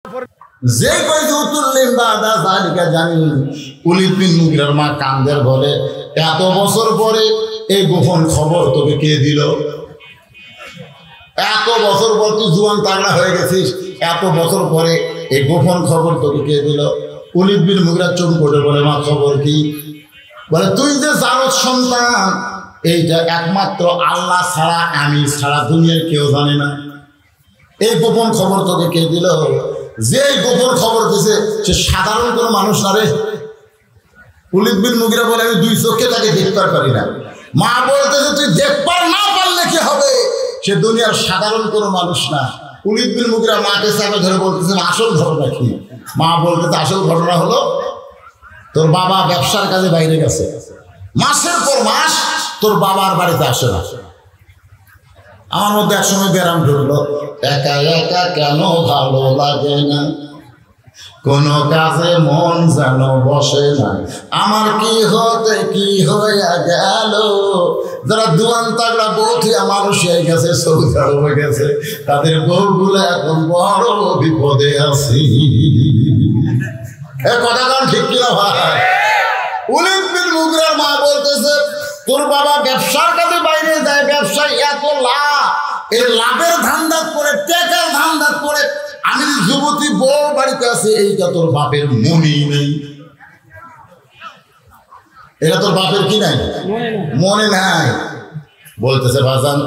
যে কইছে উতুল্লিম বাদা যালিকা জানি ওলীদ বিন মুগীরার মা কান্দের বলে এত বছর পরে এই গোপন খবর তোকে কে দিল? এত বছর পর তুই জুয়ান তাগড়া হয়ে গেছিস, এত বছর পরে এই গোপন খবর তোকে কে দিল? ওলীদ বিন মুগীরা চুপ করে বলে মা খবর কি? বলে তুই যে জারদ সন্তান এইটা একমাত্র আল্লাহ ছাড়া আমি ছাড়া দুনিয়ার কেউ জানে না। এই গোপন খবর তোকে কে দিল? যে গোপন খবর দিছে সে সাধারণ কোনো মানুষ না রে। ওলীদ বিন মুগীরা বলে আমি দুই চোখে তাকে দেখতে পারি না। মা বলতেছে তুই দেখবার না পারলে কি হবে? সে দুনিয়ার সাধারণ কোনো মানুষ না। ওলীদ বিন মুগীরা মাকে চাপে ধরে বলতেছেন আসল ঘটনা কি? মা বলতেছে আসল ঘটনা হলো তোর বাবা ব্যবসার কাজে বাইরে গেছে, মাসের পর মাস তোর বাবার বাড়িতে আসে না। আমার মধ্যে একসময় ব্যারাম ঢুকলো, একা একা কেন ভালো লাগে না, কোনো কাজে মন যেন বসে না, আমার কি হতে কি হয়ে গেল। যারা দুয়ান তাগড়া বউঠিয়া মানুষ হয়ে গেছে, সৌদি আরবে গেছে, তাদের বউগুলো এখন বড় বিপদে আছি। এ কথা কারণ ঠিক কিনা ভাই? ওলীদ বিন মুগীরার মা বলতেছে তোর বাবা ব্যবসার কাজে বাইরে যায়, ব্যবসায় এত লাভ, এই লাভের ধান্দাত করে টাকার ধান্দাত করে আমি যুবতী বউ বাড়িতে আছে, এইটা তোর বাপের মনে নেই। এটা তোর বাপের কি নাই? মনে নাই। বলতেছে বাজান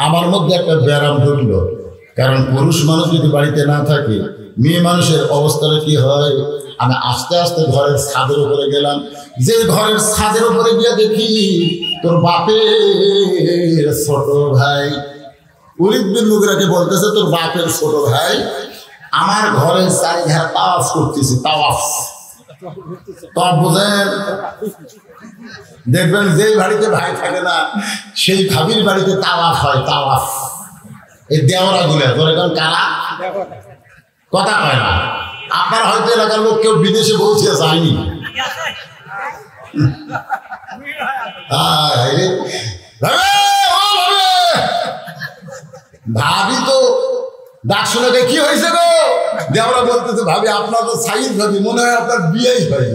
আমার মধ্যে একটা ব্যারাম ঢুকলো, কারণ পুরুষ মানুষ যদি বাড়িতে না থাকে মেয়ে মানুষের অবস্থাটা কি হয়। আমি আস্তে আস্তে ঘরের ছাদের উপরে গেলাম, যে ঘরের ছাদের উপরে গিয়ে দেখি তোর বাপের ছোট ভাই। ওলীদ বিন মুগীরাকে বলতেছে তোর বাপের ছোট ভাই আমার ঘরের চারিধারে তাওয়াফ করতেছি। তাওয়াফ বোঝেন? দেখবেন যেই বাড়িতে ভাই থাকে না সেই ভাবির বাড়িতে তাওয়াফ হয়। তাওয়াফ এই দেওয়ারা গুলা ধরে কারা কথা কয় না। আপনার হয়তো এলাকার লোক কেউ বিদেশে পৌঁছে যায়নি, ভাবি তো ডাক শুনে কি হয়েছে গো? দেওরা বলতেছে ভাবি আপনার তো সাইজ ভাবি, মনে হয় আপনার বিয়েই হয়।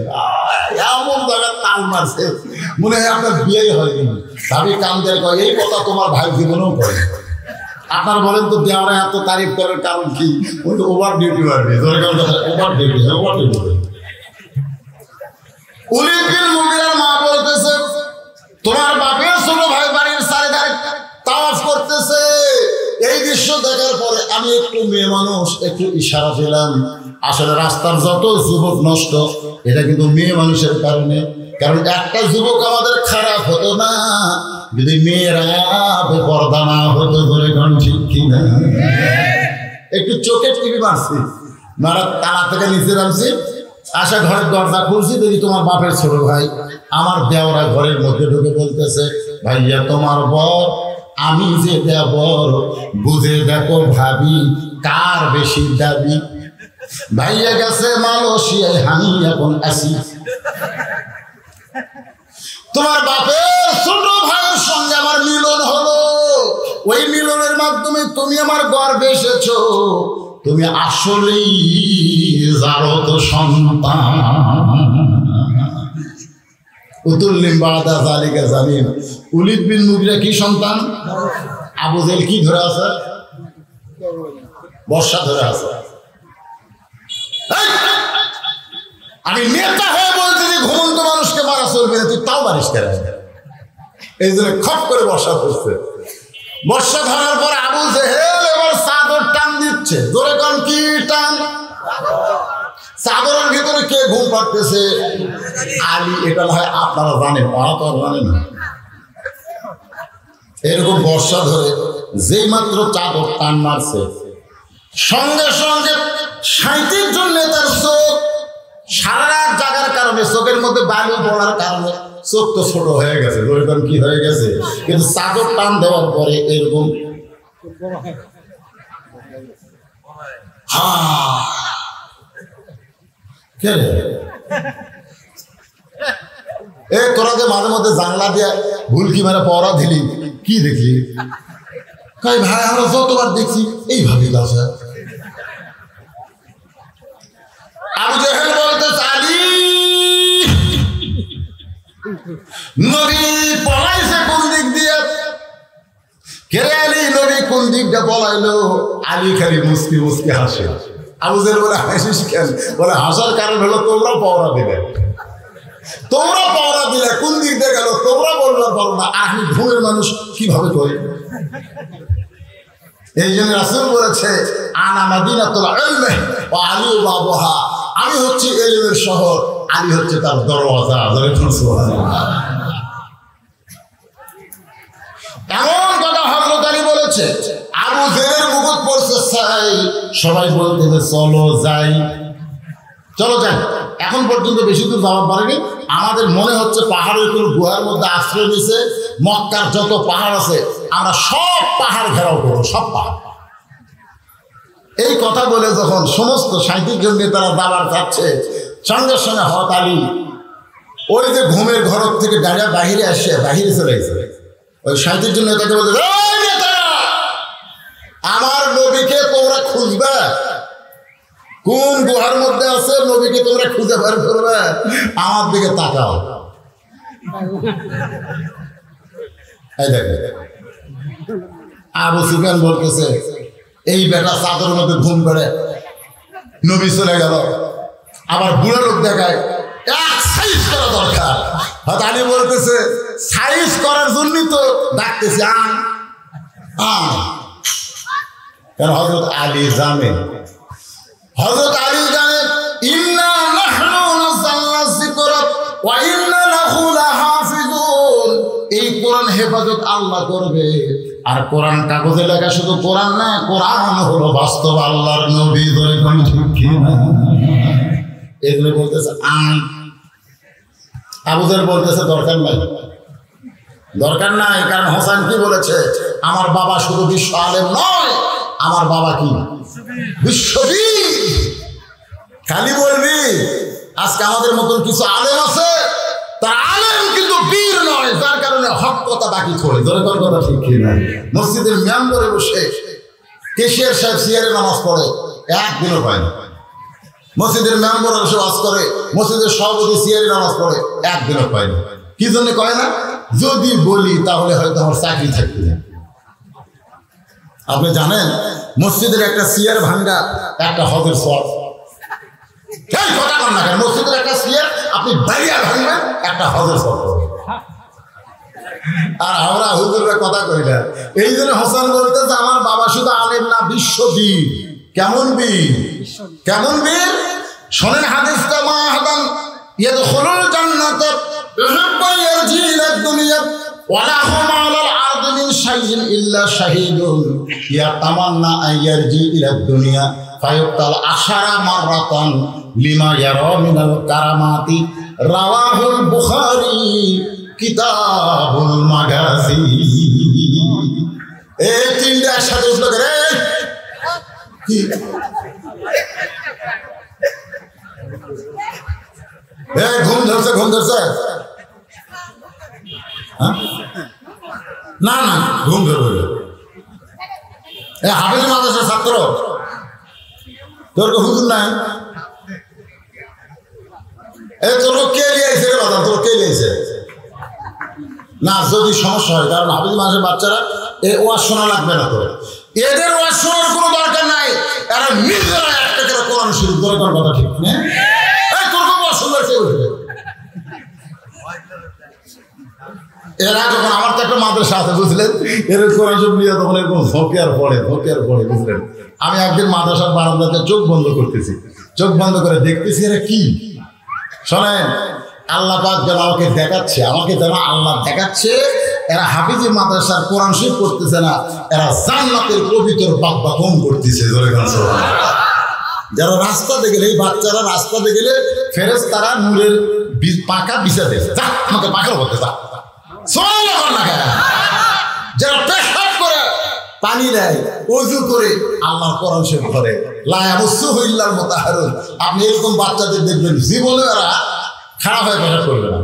এমন জায়গায় তাল মারছে, মনে হয় আপনার বিয়েই হয়নি। ভাবি কান্দের কয় এই কথা তোমার ভাই জীবনেও করে। আপনার বলেন তো দেওয়ারা এত তারিফ করার কারণ কি? ওভার ডিউটি পারবে, ওভার ডিউটি। ওলীদ বিন মুগীরার মা বলতেছে তোমার বাপের ছোট ভাই বাড়ির চারিধারে তাওয়াফ করতেছে। এই দৃশ্য দেখার পরে আমি একটু মেয়ে মানুষ একটু ইশারা দিলাম, আসলে রাস্তার যত যুবক নষ্ট এটা কিন্তু মেয়ে মানুষের কারণে। কারণ একটা যুবক আমাদের খারাপ হতো না যদি মেয়েরা বেপরদা না হতো। ধরে কোন ঠিক কিনা? একটু চোখে টিভি মারছি, মারা তালা থেকে নিচে নামছি, আশা ঘরের দরজা খুলছি, দেখি তোমার বাপের ছোট ভাই আমার দেওরা ঘরের মধ্যে ঢুকে বলতেছে ভাইয়া তোমার বর আমি যে দেবর, বুঝে দেখো ভাবি কার বেশি দাবি। ভাইয়া গেছে মালয়েশিয়ায়, আমি এখন আসি। তোমার বাপের ছোট ভাইয়ের সঙ্গে আমার মিলন হলো, ওই মিলনের মাধ্যমে তুমি আমার গর্বে এসেছো, তুমি আসলেই জারদ সন্তান। উতুল্লিম বাদা যালিকা জানিন। ওলীদ বিন মুগীরা কি সন্তান? আবু জেহেল কি ধরে আছে? বর্ষা ধরে আছে। আমি নেতা হয়ে বলছি যে ঘুমন্ত মানুষকে মারা চলবে না, তুই তাও মারিস কেন? এই জন্য খপ করে বর্ষা ধরছে। বর্ষা ধরার পর আবু জেহেল এবার চাদর টান দিচ্ছে। ধরে কোন কি টান? চাদরের ভিতরে কে ঘুম পাড়তেছে? আলী। এটা হয় আপনারা জানেন, ওরা তো জানেন না। এরকম বর্ষা ধরে যেই মাত্র চাদর টান মারছে সঙ্গে সঙ্গে 37 জন নেতার চোখ সারা রাত জাগার কারণে, চোখের মধ্যে বালু পড়ার কারণে চোখ তো ছোট হয়ে গেছে। ওইরকম কি হয়ে গেছে? কিন্তু চাদর টান দেওয়ার পরে এরকম তোরা যে মাঝে মধ্যে জানলা দিয়ে ভুলকি মারে পড়া দিলি, কি দেখলি? ভাই আমরা যতবার দেখছি এইভাবে দিকটা বলাইলো আলী খালি মুস্কি মুস্কি হাসে। আবু জেহেল বলে হাসিস কেন? বলে হাসার কারণ হলো তোমরা পাওরা দিলে, তোমরা পাওরা দিলে কোন দিক দিয়ে গেল তোমরা বলবার পারো না। আর আমি ঘুমের মানুষ কিভাবে করি? এই জন্য রাসূল বলেছে আনা মাদিনাতুল ইলমি ওয়া আলী বাবুহা, আমি হচ্ছি ইলমের শহর, আলী হচ্ছে তার দরওয়াজা। সুবহানাল্লাহ। এমন কথা হযরত আলী বলেছে। আবু জেহেলের মুকুট পড়ছে ছাই, সবাই বলতেছে চলো যাই, চলো যাই। এখন পর্যন্ত বেশি দূর যাওয়ার পারেনি। আমাদের মনে হচ্ছে পাহাড়ের কোন গুহার মধ্যে আশ্রয় নিয়েছে। মক্কার যত পাহাড় আছে আমরা সব পাহাড় ঘেরাও করবো, সব পাহাড়। এই কথা বলে যখন সমস্ত 37 জন নেতারা দাবার যাচ্ছে, সঙ্গে সঙ্গে হযরত আলী ওই যে ঘুমের ঘর থেকে দাঁড়িয়ে বাহিরে আসে, বাহিরে চলে গেছে। ওই 37 জন নেতাকে বলতে, আমার নবীকে তোমরা খুঁজবে, কোন গুহার মধ্যে আছে নবীকে তোমরা খুঁজে বের করবে, আমার দিকে তাকাও। এই দেখো আবু সুফিয়ান বলতেছে এই বেটা চাদরের মধ্যে ঘুম করে নবী চলে গেল, আবার বুড়ো লোক দেখায় এক সাইজ করা দরকার। হযরত আলী বলতেছে সাইজ করার জন্যই তো ডাকতেছি, কারণ হযরত আলী জানে, হযরত আলী জানে ইন্না নাহনু নাযালনা যিকরা ওয়া ইন্না লাহু লাহাফিজুন, এই কোরআন হেফাজত আল্লাহ করবে। আর কোরআন কাগজে লেখা শুধু কোরআন না, কোরআন হলো বাস্তব আল্লাহর নবী। ধরে কোন ঠিক কি না এগুলো বলতেছে। আবু জেহেল বলতেছে দরকার নাই, দরকার নাই। কারণ হোসেন কি বলেছে, আমার বাবা শুধু বিশ্ব আলেম নয়, আমার বাবা কি বিশ্ববীর। খালি বলবি আজকে আমাদের মতন কিছু আলেম আছে, তার আলেম কিন্তু বীর নয়, যার কারণে হক কথা বাকি থোড়ে। ধরে তোর কথা ঠিক কি না? মসজিদের মেম্বরে বসে কেশিয়ার সাহেব সিয়ারে নামাজ পড়ে, একদিনও পায় না। মসজিদের মেম্বর বসে ওয়াজ করে, মসজিদের সভাপতি সিয়ারে নামাজ পড়ে, একদিনও পায় না। কি জন্য কয় না? যদি বলি তাহলে হয়তো আমার চাকরি থাকবে না। আপনি জানেন মসজিদের একটা সিয়ার ভাঙ্গা একটা হজের সওয়াব। কথা কন না কেন? মসজিদের একটা সিয়ার আপনি বাইরে ভাঙবেন, একটা হজের সওয়াব। আর আমরা হুজুররা কথা কই না। এই জন্য হোসেন বলতেছে আমার বাবা শুধু আলেম না, বিশ্ববীর। কেমন বীর? কেমন বীর? শোনেন হাদিসটা, মাহাদান ইয়াদখুলুল জান্নাত ইউহিব্বু ইয়ারজি ইলা দুনিয়া ওয়া লাহু মা'আল আরদি মিন শাইইন ইল্লা শাহীদুন ইয়াতামান্না আন ইয়ারজি ইলা দুনিয়া ফায়ুক্তাল 10 মাররাতান লিমা ইয়ারা মিনাল কারামাতি। রাওয়াহুল বুখারী কিতাবুল মাগাজি। এই তিনটা একসাথে উঠলো রে। ঘুম ধরছে, ঘুম ধরছে না, না ঘুম ধরবে। হাফেজ মাদ্রাসার ছাত্র, তোর হুজুর নাই? তোর কে লিয়েছে রে বাবা? তোর কে লিয়েছে? না, যদি সমস্যা হয়, কারণ হাফেজ মাদ্রাসার বাচ্চারা ওয়াজ শোনা লাগবে না। তো এদের ওয়াজ শোনার কোনো দরকার নাই, এরা নিজেরা একটা করে কোরআন শরীফ ধরে কোন কথা ঠিক না। তোর খুব অসুন্দর সে উঠবে। এরা যখন আমার তো একটা মাদ্রাসা আছে বুঝলেন, এর কোরআন শরীফ নিয়ে তখন এরকম ঝোঁকিয়ার পড়ে বুঝলেন। আমি একদিন মাদ্রাসার বারান্দাতে চোখ বন্ধ করতেছি, চোখ বন্ধ করে দেখতেছি এরা কি। শোনেন, আল্লাহ পাক যেন আমাকে দেখাচ্ছে, আমাকে যেন আল্লাহ দেখাচ্ছে এরা হাফিজি মাদ্রাসার কোরআন শরীফ পড়তেছে না, এরা জান্নাতের পবিত্র বাগবাগন করতেছে। যারা রাস্তাতে গেলে, এই বাচ্চারা রাস্তাতে গেলে ফেরেশতারা নূরের পাকা বিছা দেয়। যা আমাকে পাখার বলতে যা। যারা পেশাব করে পানি দেয়, ওযু করে আল্লাহর কোরআন শরীফ পড়ে, লা ইয়ামুসুহু ইল্লাল মুতাহহারুন। আপনি এরকম বাচ্চাদের দেখবেন জীবনে এরা খারাপ হয়ে পেশাব করবে না।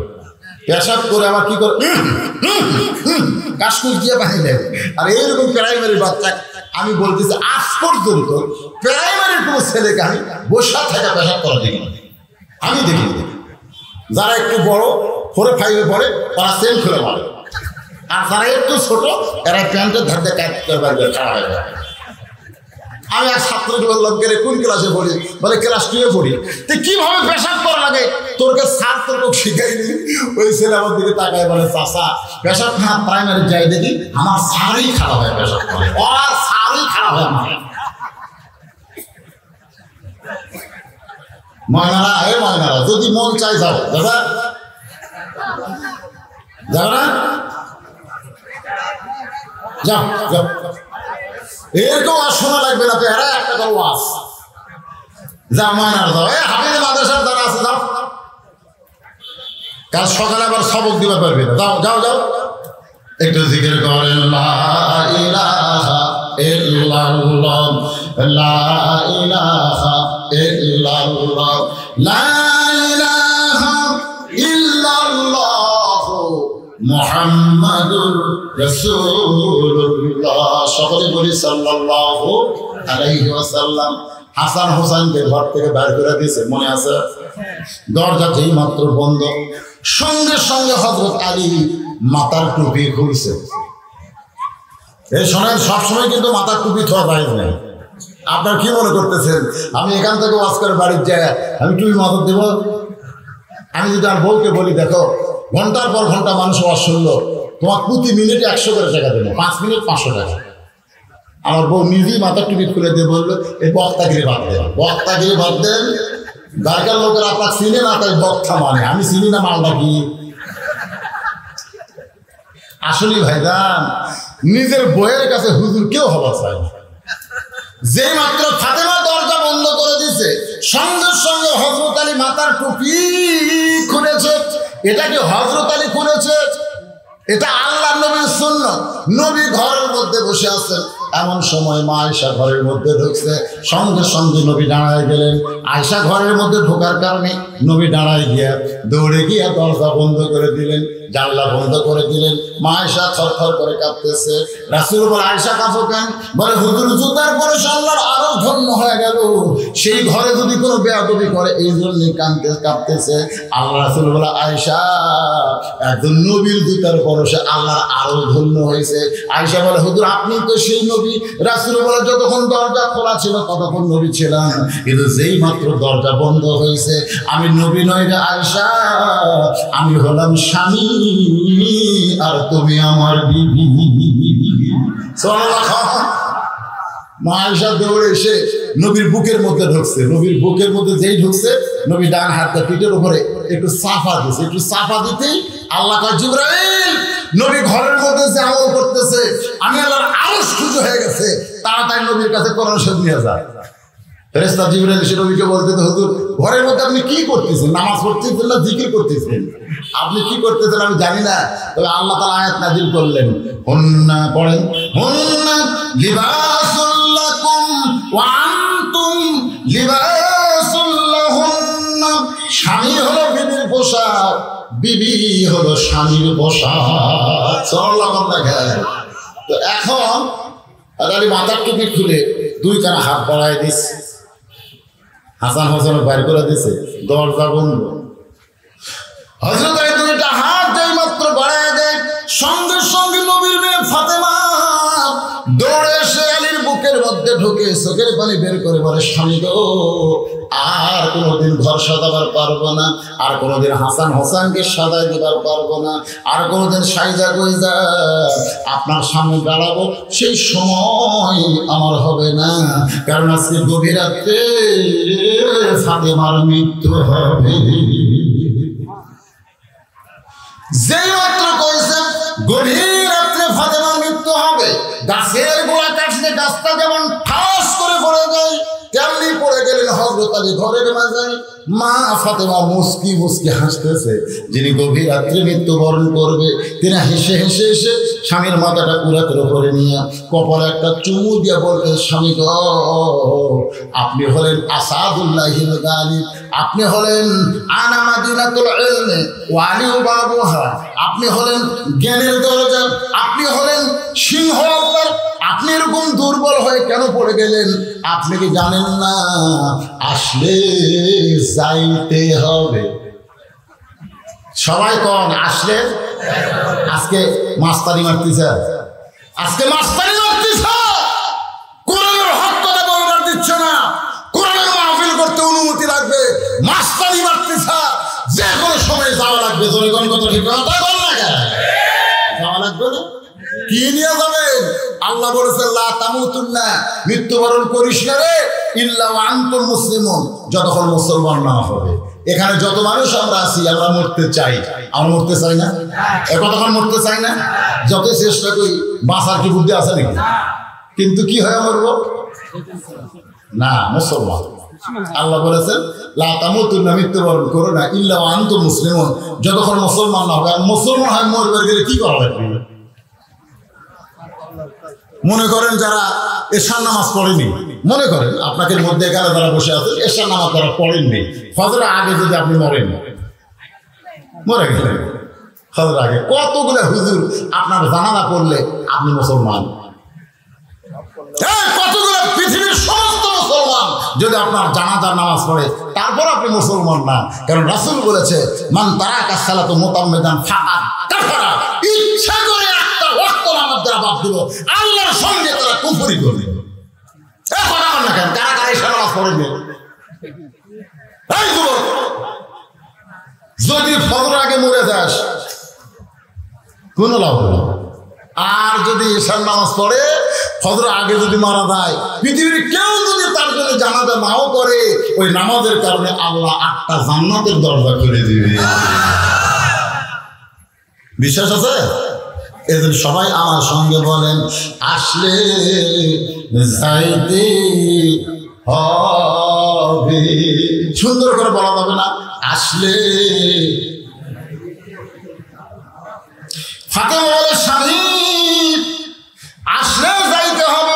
পেশাব করে আবার কি করে কাশকুল দিয়ে পানি দেয়। আর এইরকম প্রাইমারি বাচ্চা আমি বলতেছি আজ পর্যন্ত প্রাইমারির কোনো ছেলেকে আমি বসা থেকে পেশাব করা দেখি না, আমি দেখি। যারা একটু বড় 4 5 পড়ে তারা সেম খুলে মারে। আর যারা একটু ছোট এরা প্যান্টের ধারতে কাটতে পারবে, খারাপ হয়ে যাবে। আমি এক ছাত্রকে বললাম, কে কোন ক্লাসে পড়ি? বলে ক্লাস 2-এ পড়ি। তো কিভাবে পেশাব করা লাগে তোরকে স্যার তোর শিখাইনি? ওই ছেলে আমার দিকে তাকায় বলে, চাচা পেশাব প্রাইমারি যাই দেখি আমার স্যারই খারাপ হয় পেশাব করে, আর স্যারই খারাপ হয় আমার। ময়নারা, ময়নারা যদি মন চাই যাও, দাদা যাও না, যাও যাও, এরকম আর শোনা লাগবে না তো। এরা একটা করে ওয়াজ যাও, ময়নারা যাও। হাফিজ মাদ্রাসার যারা আছে যাও, কাল সকালে আবার সবক দিতে পারবে না, যাও যাও যাও। একটু জিকির করেন, লা ইলাহা ইল্লাল্লাহ, লা ইলাহা ইল্লাল্লাহ, লা ইলাহা ইল্লাল্লাহ মুহাম্মাদুর রাসূলুল্লাহ। সকলে বলি সাল্লাল্লাহু আলাইহি ওয়াসাল্লাম। হাসান হোসেনকে ঘর থেকে বের করে দিয়েছে, মনে আছে? দরজা যেই মাত্র বন্ধ, সঙ্গে সঙ্গে হযরত আলী মাথার টুপি খুলছে। এই শোনেন, সবসময় কিন্তু মাথার টুপি থোয়া যায় না। আপনার কি মনে করতেছেন আমি এখান থেকে ওয়াজ করে বাড়ির যাই আমি টুপি মাথা দেব? আমি যদি আর বউকে বলি, দেখো ঘন্টার পর ঘন্টা মানুষ ওয়াজ শুনলো, তোমার প্রতি মিনিটে 100 করে টাকা দেবো, 5 মিনিট 500 টাকা। আমার বউ নিজেই মাথার টুপি খুলে দিয়ে বললো, এই বক্তাগিরি বাদ দেন, বক্তাগিরি বাদ দেন। দরকার লোকের আপনার চিনে না, তাই বক্তা মানে। আমি চিনি না মালটা কি। আসলে ভাইজান, নিজের বইয়ের কাছে হুজুর কেউ হওয়া চায় না। যেই মাত্র ফাতেমা দরজা বন্ধ করে দিয়েছে, সঙ্গে সঙ্গে হযরত আলী মাথার টুপি খুলেছে। এটা কি হযরত আলী খুলেছে? এটা আল্লাহ নবীর সুন্নাত। নবী ঘরের মধ্যে বসে আছেন, এমন সময় মা আয়েশা ঘরের মধ্যে ঢুকছে, সঙ্গে সঙ্গে নবী দাঁড়ায় গেলেন। আয়েশা ঘরের মধ্যে ঢোকার কারণে নবী দাঁড়ায় গিয়া দৌড়ে গিয়া দরজা বন্ধ করে দিলেন, জানলা বন্ধ করে দিলেন। মা আয়েশা থরথর করে কাঁপতেছে। রাসূল বলে, আয়েশা কাঁপো কেন? বলে, হুজুর জুতার পরে আল্লাহর আরো ধন্য হয়ে গেল, সেই ঘরে যদি কোনো বেয়াদবি করে এই জন্য কাঁপতেছে। আল্লাহ রাসূল বলে, আয়েশা একজন নবীর জুতার পরশে আল্লাহর আরো ধন্য হয়েছে। আয়েশা বলে, হুজুর আপনি তো সেই নবী। রাসূল বলে, যতক্ষণ দরজা খোলা ছিল ততক্ষণ নবী ছিলাম, কিন্তু যেই মাত্র দরজা বন্ধ হয়েছে আমি নবী নই রে আয়েশা, আমি হলাম স্বামী আর তুমি আমার বিবি। মা আয়েশা দৌড়ে এসে নবীর বুকের মধ্যে ঢুকছে। নবীর বুকের মধ্যে যেই ঢুকছে, নবী ডান হাতটা পিঠের উপরে একটু চাপা দিয়েছে। একটু চাপা দিতেই আল্লাহ কয়, জিবরাইল, নবী ঘরের মধ্যে যে আমল করতেছে আমি আল্লাহর আরশ খুশি হয়ে গেছে, তাড়াতাড়ি নবীর কাছে কোরআন শরীফ নিয়ে যায়। ফেরেশতা জিবরাইল এসে নবীকে বলতে, হুজুর ঘরের মধ্যে আপনি কি করতেছেন? নামাজ পড়তেছেন না জিকির করতেছেন? আপনি কি করতেছেন আমি জানি না, তবে আল্লাহ তাআলা আয়াত নাযিল করলেন। হুন্না পড়েন, হুন্না লিবাসুল লাকুম ওয়া আনতুম লিবাসুল লাহুন্না। স্বামী হলো বিবির পোশাক, বিবি হলো স্বামীর পোশাক। সাল্লাল্লাহু আলাইহি। তো এখন আলী মাথার টুপি খুলে দুই কানা হাত বাড়ায় দিচ্ছে, হাসান হোসেন বাইর করে দিছে, দরজা বন্ধ। হযরত আলী দুইটা হাত যেই মাত্র বাড়ায় দেয়, সঙ্গে সঙ্গে নবীর মেয়ে ফাতেমা দৌড়ে এসে আলীর বুকের মধ্যে ঢুকে চোখের পানি বের করে বলে, স্বামী গো, আর কোনোদিন ঘর সাজাবার পারবো না, আর কোনোদিন হাসান হোসেনকে সাজাই দিবার পারবো না, আর কোনোদিন সাইজা গইজা আপনার সামনে দাঁড়াবো সেই সময় আমার হবে না, কারণ আজকে গভীর রাতে ফাতেমার মৃত্যু হবে। যেই মাত্র কইছে গভীর রাত্রে ফাতেমার মৃত্যু হবে, গাছের গোড়া কাটলে গাছটা যেমন ঠাস করে পড়ে যায়, তেমনি পড়ে গেলেন হযরত আলী ঘরের মাঝে। মা ফাতেমা মুস্কি মুস্কি হাসতেছে। যিনি গভীর রাত্রে মৃত্যুবরণ করবে তিনি হেসে হেসে এসে স্বামীর মাথাটা কুড়াতের উপরে নিয়ে কপালে একটা চুমু দিয়ে বলতে, স্বামী গো, আপনি হলেন আসাদুল্লাহিল গালিব, আপনি হলেন আনা মাদিনাতুল ইলমি ওয়া আলী বাবুহা, আপনি হলেন জ্ঞানের দরজা, আপনি হলেন সিংহ আল্লাহর। আপনি এরকম দুর্বল হয়ে কেন পড়ে গেলেন? আপনি কি জানেন না আসলে যাইতে হবে? সবাই কন আসলে আজকে মাস্তানি মারতেছে, আজকে মাস্তানি মারতেছে, কোরআনের হক কথা বলবার দিচ্ছে না, কোরআনের মাহফিল করতে অনুমতি লাগবে, মাস্তানি মারতেছে, যে কোনো সময় যাওয়া লাগবে। জনগণ কত ঠিক কথা বল না, যাওয়া লাগবে না, কি নিয়ে যাবেন? আল্লাহ বলেছেন লা তামুতুন্না, মৃত্যুবরণ করিস না রে ইল্লা ওয়া আনতুম মুসলিমুন, যতক্ষণ মুসলমান না হবে। এখানে যত মানুষ আমরা আছি, আমরা মরতে চাই, আমরা মরতে চাই না? কতক্ষণ মরতে চাই না? যত চেষ্টা করি, বাঁচার কি বুদ্ধি আছে নাকি? কিন্তু কি হয়ে মরবো না, মুসলমান। আল্লাহ বলেছেন লা তামুতুন্না, মৃত্যুবরণ করো না ইল্লা ওয়া আনতুম মুসলিমুন, যতক্ষণ মুসলমান না হবে। আর মুসলমান হয় মরবে গেলে কি করা লাগবে? মনে করেন যারা এশার নামাজ পড়েনি, মনে করেন আপনাদের মধ্যে এখানে যারা বসে আছে এশার নামাজ যারা পড়েননি, ফজরের আগে যদি আপনি মরে গেলেন, ফজরের আগে কতগুলো হুজুর আপনার জানাজা করলে আপনি মুসলমান। কতগুলো পৃথিবীর সমস্ত মুসলমান যদি আপনার জানাজার নামাজ পড়ে, তারপর আপনি মুসলমান না। কারণ রাসূল বলেছে মান তারাকা সালাতু মুতাম্মিদান ফাকাদ কাফারা, ইচ্ছা করে একটা ওয়াক্ত নামাজ যারা বাদ দিল, আল্লাহর সঙ্গে তারা কুফরি করবে। কথা বল না কেন? কারা কারা এশার নামাজ পড়েনি? এই যুবক, যদি ফজরের আগে মরে যাস কোনো লাভ নেই। আর যদি এশার নামাজ পড়ে ফজরের আগে যদি মারা যায়, পৃথিবীর কেউ যদি তার জন্য জানাজা নাও করে, ওই নামাজের কারণে আল্লাহ 8টা জান্নাতের দরজা খুলে দিবে। বিশ্বাস আছে? এদের সবাই আমার সঙ্গে বলেন, আসলে যাইতে হবে। সুন্দর করে বলা যাবে না, আসলে। ফাতেমা বলে স্বামী আসলে যাইতে হবে।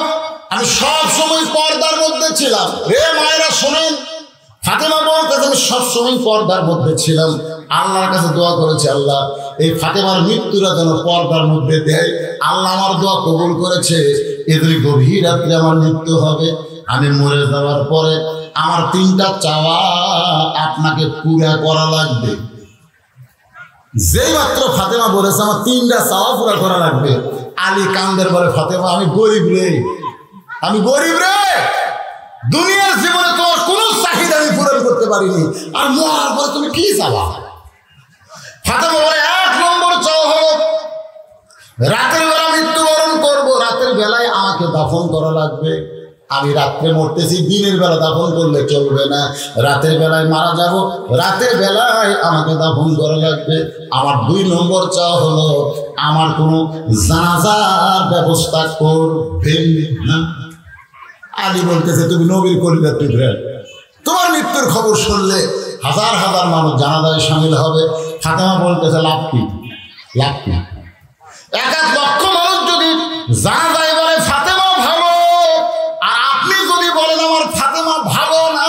আমি সব সময় পর্দার মধ্যে ছিলাম। রে মায়েরা শোনেন, ফাতেমা বলতেছে আমি সবসময় পর্দার মধ্যে ছিলাম, আল্লাহর কাছে দোয়া করেছি আল্লাহ এই ফাতেমার মৃত্যুরা যেন পর্দার মধ্যে দেয়। আল্লাহ আমার দোয়া কবুল করেছে। এদের গভীর রাত্রে আমার মৃত্যু হবে, আমি মরে যাওয়ার পরে আমার 3টা চাওয়া আপনাকে পুরা করা লাগবে। যেই মাত্র ফাতেমা বলেছে আমার 3টা চাওয়া পুরা করা লাগবে, আলী কান্দের বলে ফাতেমা আমি গরিব রে, আমি গরিব রে, দুনিয়ার জীবনে তোমার কোনো চাহিদা আমি পূরণ করতে পারিনি, আর মরার পরে তুমি কি চাওয়া? ফাতেমা বলে 1 নম্বর চাওয়া হলো রাতের বেলা মৃত্যুবরণ করব, রাতের বেলায় আমাকে দাফন করা লাগবে। আমি রাত্রে মরতেছি, দিনের বেলা দাফন করলে চলবে না, রাতের বেলায় মারা যাব, রাতের বেলায় আমাকে দাফন করা লাগবে। আমার 2 নম্বর চাওয়া হলো আমার কোনো জানাজার ব্যবস্থা করবেন না। আলী বলতেছে তুমি নবীর কলিজার টুকরা, তোমার মৃত্যুর খবর শুনলে হাজার হাজার মানুষ জানাজায় সামিল হবে। ফাতেমা বলতেছে লাভ কি? লাভ কি? 1 লক্ষ মানুষ যদি জানাজায় বলে ফাতেমা ভালো, আর আপনি যদি বলেন আমার ফাতেমা ভালো না,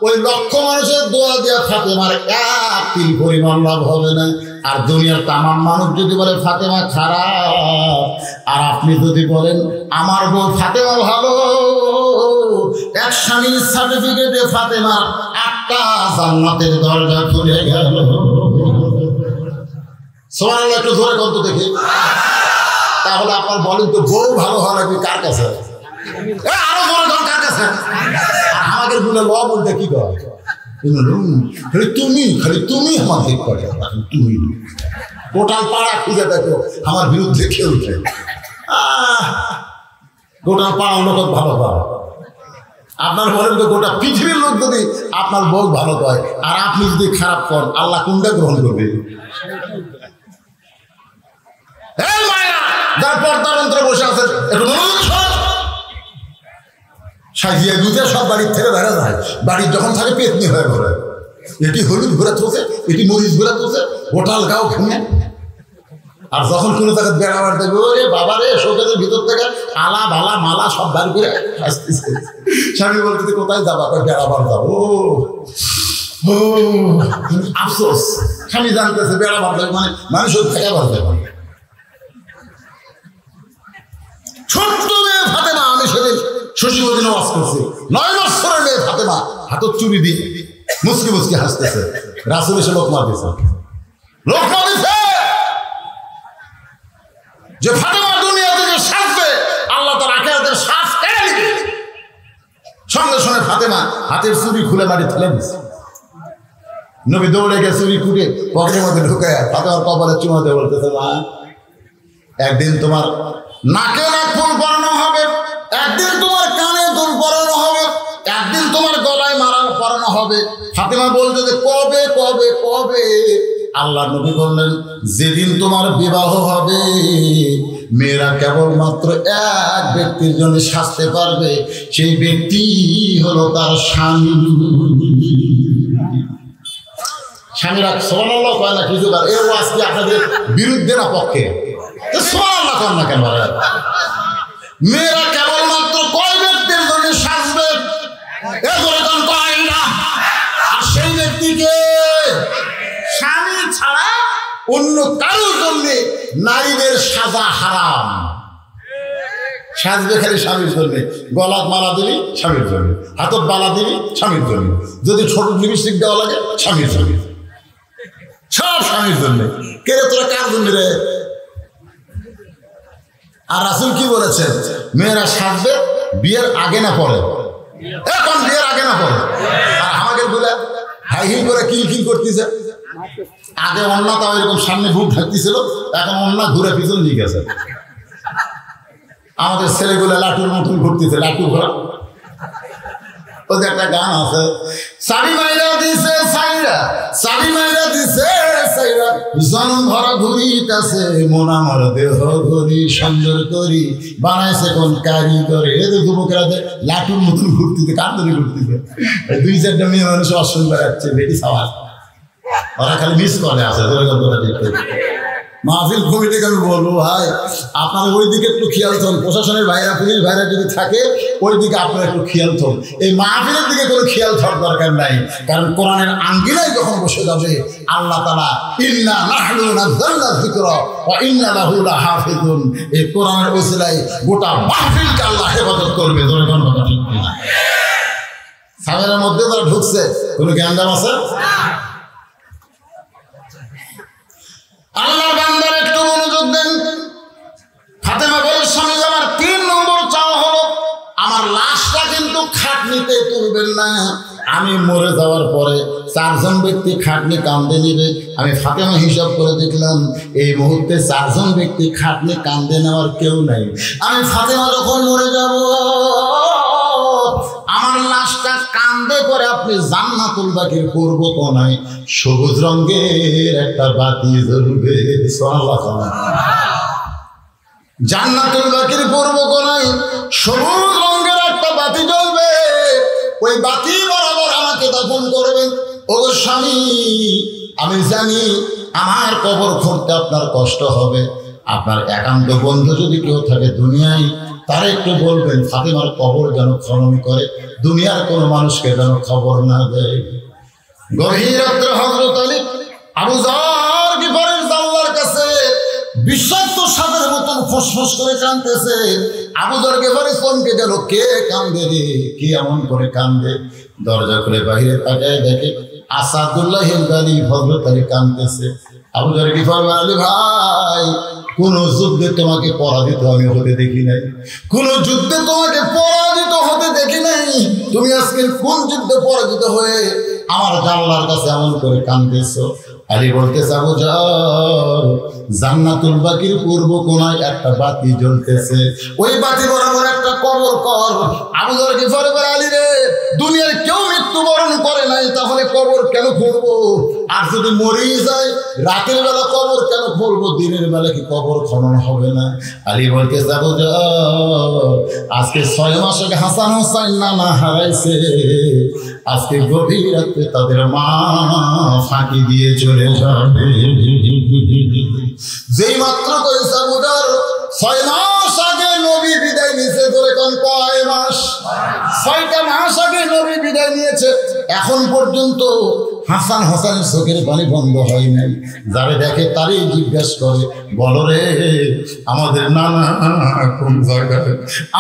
ওই লক্ষ মানুষের দোয়া দিয়ে ফাতেমার 1 তিল পরিমাণ লাভ হবে না। আর দুনিয়ার তামাম মানুষ যদি বলে ফাতেমা খারাপ, আর আপনি যদি বলেন আমার বউ ফাতেমা ভালো, এক স্বামীর সার্টিফিকেটে ফাতেমার 8টা জান্নাতের দরজা খুলে গেল। সুবহানাল্লাহ, একটু জোরে কত দেখি। তাহলে আপনার বলেন তো বউ ভালো হওয়া লাগবে কার কাছে? আরো জোরে কর, কার কাছে? আর আমাদের গুলো ল বলতে কি কর, খালি তুমি আমার দিক করে, তুমি টোটাল পাড়া খুঁজে দেখো আমার বিরুদ্ধে কেউ উঠে। গোটা পাড়া লোক ভালো পায়, আপনার বলেন তো গোটা পৃথিবীর লোক যদি আপনার বউ ভালো পায় আর আপনি যদি খারাপ করেন, আল্লাহ কোনটা গ্রহণ করবে? যারা পর্দার অন্তরে বসে আছে একটু সাজিয়ে গুজে সব বাড়ির থেকে দেখা যায়, বাড়ির যখন থাকে পেতনি হয়ে ঘরে, এটি হলুদ ঘোরা চলছে, এটি মরিচ ঘোরা চলছে, গোটাল গাও ভেঙে। আর যখন কোনো জায়গায় বেড়াবার দেখবে, ওরে বাবা রে, শোকের ভিতর থেকে আলা বালা মালা সব বাড়ি করে আসতেছে। স্বামী বলতে কোথায় যাবা? বেড়াবার যাবো। ও আফসোস, স্বামী জানতেছে বেড়াবার যাবে মানে মানুষের থেকে বাড়তে পারে। ছোট্ট মেয়ে ফাতেমা, আমি সেদিন শশীবদিনে ওয়াজ করছি, 9 বছরের মেয়ে ফাতেমা হাতত চুরি দিয়ে মুসকি মুসকি হাসতেছে। রাসূল এসে লোকমা দিয়েছে, লোকমা দিছে, যে ফাতেমা দুনিয়া থেকে সাজবে, আল্লাহ তার আখিরাতের শ্বাস কেড়ে নিবে। সঙ্গে সঙ্গে ফাতেমা হাতের চুরি খুলে মাটি ফেলে দিচ্ছে। নবী দৌড়ে গিয়ে চুরি খুঁড়ে পকেটের মধ্যে ঢুকায় ফাতেমার কপালে চুমা দিয়ে বলতেছে, মা একদিন তোমার নাকে নাক ফুল পরানো হবে, একদিন তোমার কানে দুল পরানো হবে, একদিন তোমার গলায় মালা পরানো হবে। ফাতেমা বলতে যে কবে কবে কবে? আল্লাহ নবী বললেন, যেদিন তোমার বিবাহ হবে মেয়েরা কেবলমাত্র এক ব্যক্তির জন্য সাজতে পারবে, সেই ব্যক্তি হলো তার স্বামী। স্বামীরা সুবহানাল্লাহ কয় না কিছু, এর আজকে আপনাদের বিরুদ্ধে না পক্ষে? সুবহানাল্লাহ কর না কেন? মেয়েরা কেবলমাত্র কয় ব্যক্তির জন্য সাজবে? এরকম কয় না। আর সেই ব্যক্তিকে স্বামী ছাড়া অন্য কারোর জন্য নারীদের সাজা হারাম। সাজবে খালি স্বামীর জন্য। গলাত মালা দিবি স্বামীর জন্য, হাতত বালা দিবি স্বামীর জন্য, যদি ছোট লিপস্টিক দেওয়া লাগে স্বামীর জন্য, সব স্বামীর জন্য। কে রে তোরা কার জন্য রে? আর রাসূল কি বলেছেন? মেয়েরা সাজবে বিয়ের আগে না পরে। এখন বিয়ের আগে না পরে। আর আমাকে বলে হাই হিল করে কিল করতেছে। আগে অন্না তাও এরকম সামনে বুক ঢাকতেছিল, এখন অন্না ঘুরে পিছন নিয়ে গেছে। আমাদের ছেলেগুলো লাটুর মতন ঘুরতেছে, লাটু ঘোরা। ওদের একটা গান আছে, সাবি মাইরা দিছে সাইরা, সাবি মাইরা দিছে সাইরা, জনম ভরা ঘুরিতাছে মন আমার দেহ ঘুরি সুন্দর করি বানাইছে কোন কারিগরে। এদের যুবকেরা লাটুর মতন ঘুরতেছে, কান ধরে ঘুরতেছে। দুই চারটা মেয়ে মানুষ অসুন বেড়াচ্ছে, বেটি সাওয়াজ, ওরা খালি মিস করে আছে। মাহফিল কমিটিকে আমি বলবো, ভাই আপনারা ওই দিকে একটু খেয়াল থাকুন। প্রশাসনের ভাইরা, পুলিশ ভাইরা যদি থাকে ওই দিকে আপনারা একটু খেয়াল থাকুন। এই মাহফিলের দিকে কোনো খেয়াল থাকার দরকার নাই, কারণ কোরআনের আঙ্গিনায় যখন বসে যাবে আল্লাহ তাআলা ইন্না নাহনু নাযালনা যিকরা ওয়া ইন্না লাহু লাহাফিজুন, এই কোরআনের ওসিলায় গোটা মাহফিলকে আল্লাহ হেফাজত করবে। জনগণ কথা ঠিক না? সামের মধ্যে যারা ঢুকছে কোনো জ্ঞানদাম আছে? আল্লাহর বান্দার একটু মনোযোগ দেন। ফাতেমা বলে, স্বামী আমার 3 নম্বর চাওয়া হলো আমার লাশটা কিন্তু খাটনিতে তুলবেন না। আমি মরে যাওয়ার পরে 4 জন ব্যক্তি খাটনি কান্দে নিবে। আমি ফাতেমা হিসাব করে দেখলাম এই মুহূর্তে 4 জন ব্যক্তি খাটনি কান্দে নেওয়ার কেউ নাই। আমি ফাতেমা যখন মরে যাব আমার লাশটা কান্দে করে আপনি জান্নাতুল বাকির পূর্ব কোণায় সবুজ রঙের একটা বাতি জ্বলবে। সুবহানাল্লাহ। জান্নাতুল বাকির পূর্ব কোণায় সবুজ রঙের একটা বাতি জ্বলবে, ওই বাতি বরাবর আমাকে দাফন করবেন। ওগো স্বামী, আমি জানি আমার কবর খুঁড়তে আপনার কষ্ট হবে। আপনার একান্ত বন্ধু যদি কেউ থাকে দুনিয়ায়, তারা একটু বলবেন ফাতেমার কবর যেন খনন করে, দুনিয়ার কোনো মানুষকে যেন খবর না দেয়। গভীর রাত্রে হযরত আলী আবু যর গিফারীর জানলার কাছে বিষাক্ত সাপের মতন ফসফস করে কাঁদতেছে। আবু যর গিফারী চমকে গেল, কে কান্দে রে, কে এমন করে কান্দে? দরজা খুলে বাইরে তাকায় দেখে আসাদুল্লাহ হিলদারি হযরত আলী কাঁদতেছে। আবু যর গিফারী, আলী ভাই, কোন যুদ্ধে তোমাকে পরাজিত আমি হতে দেখি নাই, কোন যুদ্ধে তোমাকে পরাজিত হতে দেখি নাই। তুমি আজকে কোন যুদ্ধে পরাজিত হয়ে আমার জানলার কাছে এমন করে কাঁদতেছো? আলী বলতেছে, আবু যর, জান্নাতুল বাকির পূর্ব কোণায় একটা বাতি জ্বলতেছে, ওই বাতি বরাবর একটা কবর কর। আবু যর গিফারী বলে, আলী রে, দুনিয়ার কেউ মৃত্যুবরণ করে নাই, তাহলে কবর কেন খুঁড়বো? আর যদি মরেই যায় রাতের বেলা কবর কেন খুঁড়বো? দিনের বেলা কি কবর খনন হবে না? আলী বলতেছে, আবু যর, আজকে 6 মাস আগে হাসান হোসাইন নানা হারাইছে, আজকে গভীর রাতে তাদের মা ফাঁকি দিয়ে চলে যাবে। যেই মাত্র কইছে আবু যর 6 মাস আগে নবী বিদায় নিয়েছে, ধরে কোন কয় মাস? 6টা মাস আগে নবী বিদায় নিয়েছে। এখন পর্যন্ত হাসান হোসেনের চোখের পানি বন্ধ হয় নাই। যারে দেখে তারই জিজ্ঞাসা করে, বলো রে আমাদের নানা কোন জায়গায়,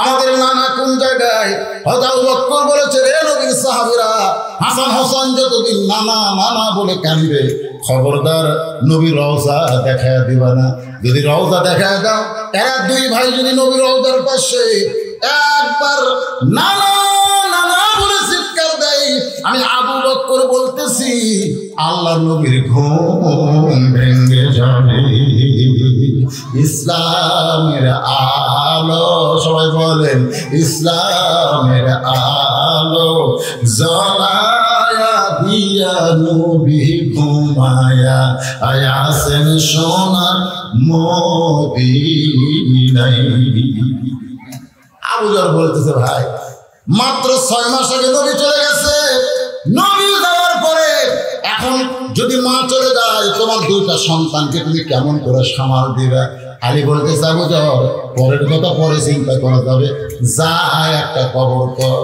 আমাদের নানা কোন জায়গায়? হযরত আবু বকর বলেছে, রে নবীর সাহাবীরা, হাসান হোসেন যতদিন নানা নানা বলে কাঁদবে, খবরদার নবীর রওজা দেখায় দিবা না। যদি রওজা দেখায় দাও, এরা দুই ভাই যদি নবীর রওজার পাশে একবার নানা নানা বলে চিৎকার দেয়, আমি আবু বকর বলতেছি আল্লাহ নবীর ঘুম ভেঙে যাবে। ইসলামের আলো, সবাই বলেন ইসলামের আলো জ্বালায়া দিয়া নবী ঘুমায়া আয়াসেন সোনার মদিনায়। আবু যর বলতেছে, ভাই মাত্র 6 মাস আগে নবী চলে গেছে, নবী যাওয়ার পরে এখন যদি মা চলে যায়, তোমার 2টা সন্তানকে তুমি কেমন করে সামাল দিবে? আলী বলতেছে, আবু যর পরের কথা পরে চিন্তা করা যাবে, যা একটা কবর কর।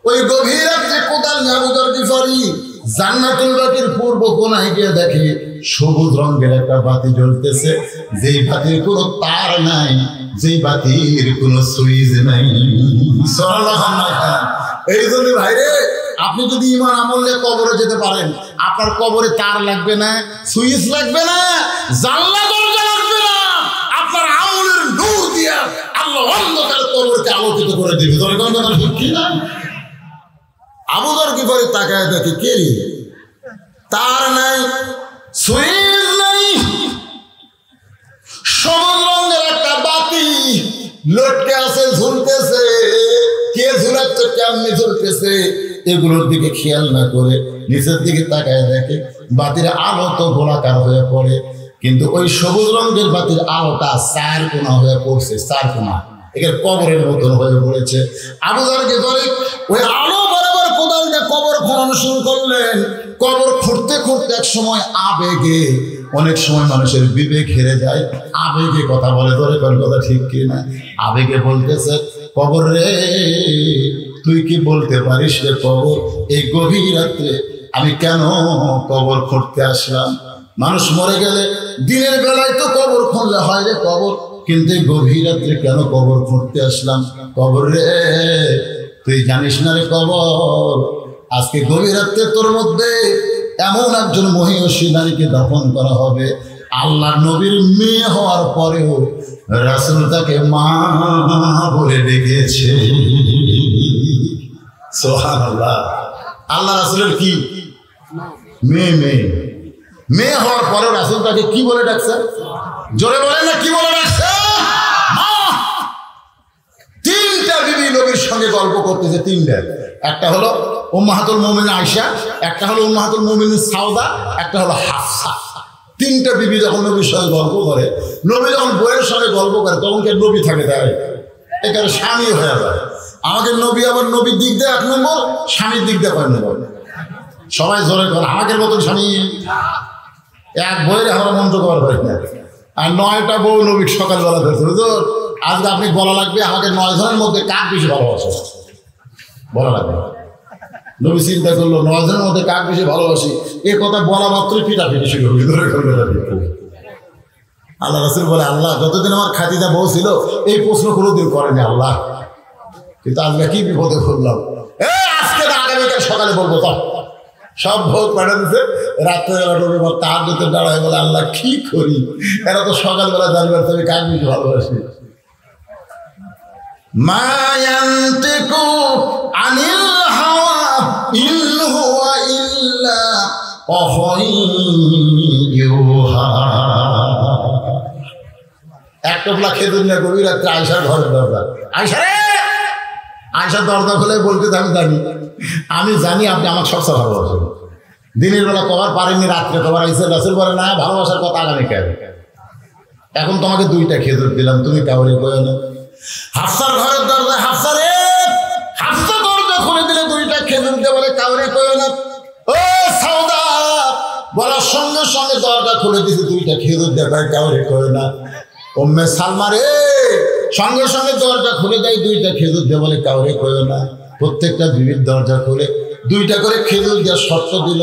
ওই গভীর রাত্রে কোদাল নিয়ে আবু যর গিফারি জান্নাতুল বাকির পূর্ব কোণায় গিয়ে দেখে সবুজ রঙের একটা বাতি জ্বলতেছে, যেই বাতির কোনো তার নাই, যেই বাতির কোনো সুইচ নাই। এই জন্য ভাইরে, আপনি যদি ঈমান আমল নিয়ে কবরে যেতে পারেন, আপনার কবরে তার লাগবে না, সুইচ লাগবে না, জানলা দরজা লাগবে না, আপনার আমলের নূর দিয়ে আল্লাহ অন্ধকার কবরকে আলোকিত করে দিবে। ঠিক কি না? আবু যর গিফারি তাকায় দেখে, কে তার নাই, সুইচ নাই, সবুজ রঙের একটা বাতি লটকে আছে, ঝুলতেছে। কে ঝুলাচ্ছে, কেমনি ঝুলতেছে, এগুলোর দিকে খেয়াল না করে নিচের দিকে তাকায় দেখে বাতির আলো তো গোলাকার হয়ে পড়ে, কিন্তু ওই সবুজ রঙের বাতির আলোটা 4 কোণা হয়ে পড়ছে, 4 কোণা, এর কবরের মতন হয়ে পড়েছে। আবু যর গিফারি ওই আলো বরাবর কোদাল দিয়ে কবর খনন শুরু করলেন। কবর খুঁড়তে খুঁড়তে এক সময় আবেগে, অনেক সময় মানুষের বিবেক হেরে যায়, আবেগে কথা বলে, ধরে কোন কথা ঠিক কিনা? আবেগে বলতেছে, কবর রে তুই কি বলতে পারিস রে কবর, এই গভীর রাত্রে আমি কেন কবর খুঁড়তে আসলাম? মানুষ মরে গেলে দিনের বেলায় তো কবর খুঁড়লে হয় রে কবর, কিন্তু এই গভীর রাত্রে কেন কবর খুঁড়তে আসলাম? কবর রে তুই জানিস না রে কবর, আজকে গভীর রাত্রে তোর মধ্যে এমন একজন মহিষী নারীকে দাফন করা হবে, আল্লাহ নবীর মেয়ে হওয়ার পরেও রাসূল তাকে মা বলে ডেকেছে। সুবহানাল্লাহ। আল্লাহ রাসূলের কি মেয়ে, মেয়ে মেয়ে হওয়ার পরেও রাসূল তাকে কি বলে ডাকছে? জোরে বলেন না, কি বলে ডাকছে? মা। 3টা বিবি নবীর সঙ্গে গল্প করতেছে, 3টা। একটা হলো উম্মাহাতুল মুমিনিন আয়েশা, একটা হলো উম্মাহাতুল মুমিনিন সাউদা, একটা হলো হাফসা। 3টা বিবি যখন নবীর সঙ্গে গল্প করে, নবী যখন বইয়ের সঙ্গে গল্প করে, তখন কে নবী থাকে তাই এখানে স্বামী হয়ে যায়। আমাকে নবী আবার নবীর দিক দিয়ে 1 নম্বর, স্বামীর দিক দিয়ে 5 নম্বর। সবাই জোরে করে, আমাদের মতন স্বামী এক বইয়ের আমরা মন্ত্র করার পারি না। আর 9টা বউ নবী সকালবেলা ধরছে, হুজুর আজকে আপনি বলা লাগবে আমাকে 9 জনের মধ্যে কাক বেশি ভালোবাসে, বলা লাগবে। নবী চিন্তা করলো 9 জনের মধ্যে কাক বেশি ভালোবাসি, এ কথা বলা মাত্রই পিটাপিটি শুরু হবে, ধরে করবে। আল্লাহ রাসূল বলে, আল্লাহ যতদিন আমার খাদিজা বউ ছিল এই প্রশ্ন কোনোদিন করেনি আল্লাহ, কিন্তু আজকে কি বিপদে পড়লাম। আজকে না, আগামীকাল সকালে বলবো। তো সব ভোগ পাঠা দিচ্ছে, রাত্রেবেলা রবিবার তাহাজ্জুদে দাঁড়ায় বলে, আল্লাহ কি করি, এরা তো সকালবেলা জানবে তুমি কাক বেশি ভালোবাসি। মা ইয়ানতিকু আনিল হাওয়া ইন হুয়া ইল্লা ওয়াহয়ুহা। এক টোপলা খেজুর নিয়ে গভীর রাত্রে আয়েশার ঘরের দরজা, আয়েশা রে, আয়েশার দরজা খুলে বলতে আমি জানি আপনি আমাকে সবচেয়ে ভালোবাসেন, দিনের বেলা কবার পারেননি, রাত্রে কবার আইসে। রাসূল বলে, না, ভালোবাসার কথা আগামীকাল, এখন তোমাকে 2টা খেজুর দিলাম, তুমি কাউরে কয়ো না। হাফসার ঘরের দরজা, হাফসা রে, হাফসা দরজা খুলে দিলে 2টা খেজুর দিয়ে বলে, কাউরে কয়ো না। ও সাউদা বলার সঙ্গে সঙ্গে দরজা খুলে দিয়েছে, 2টা খেজুর দিয়ে কাউরে কয়ো না। উম্মে সালমা রে, সঙ্গে সঙ্গে দরজা খুলে দেয়, 2টা খেজুর দিয়ে বলে, কাউরে কয়ো না। প্রত্যেকটা বিবির দরজা খুলে 2টা করে খেজুর দিয়ে শর্ত দিল,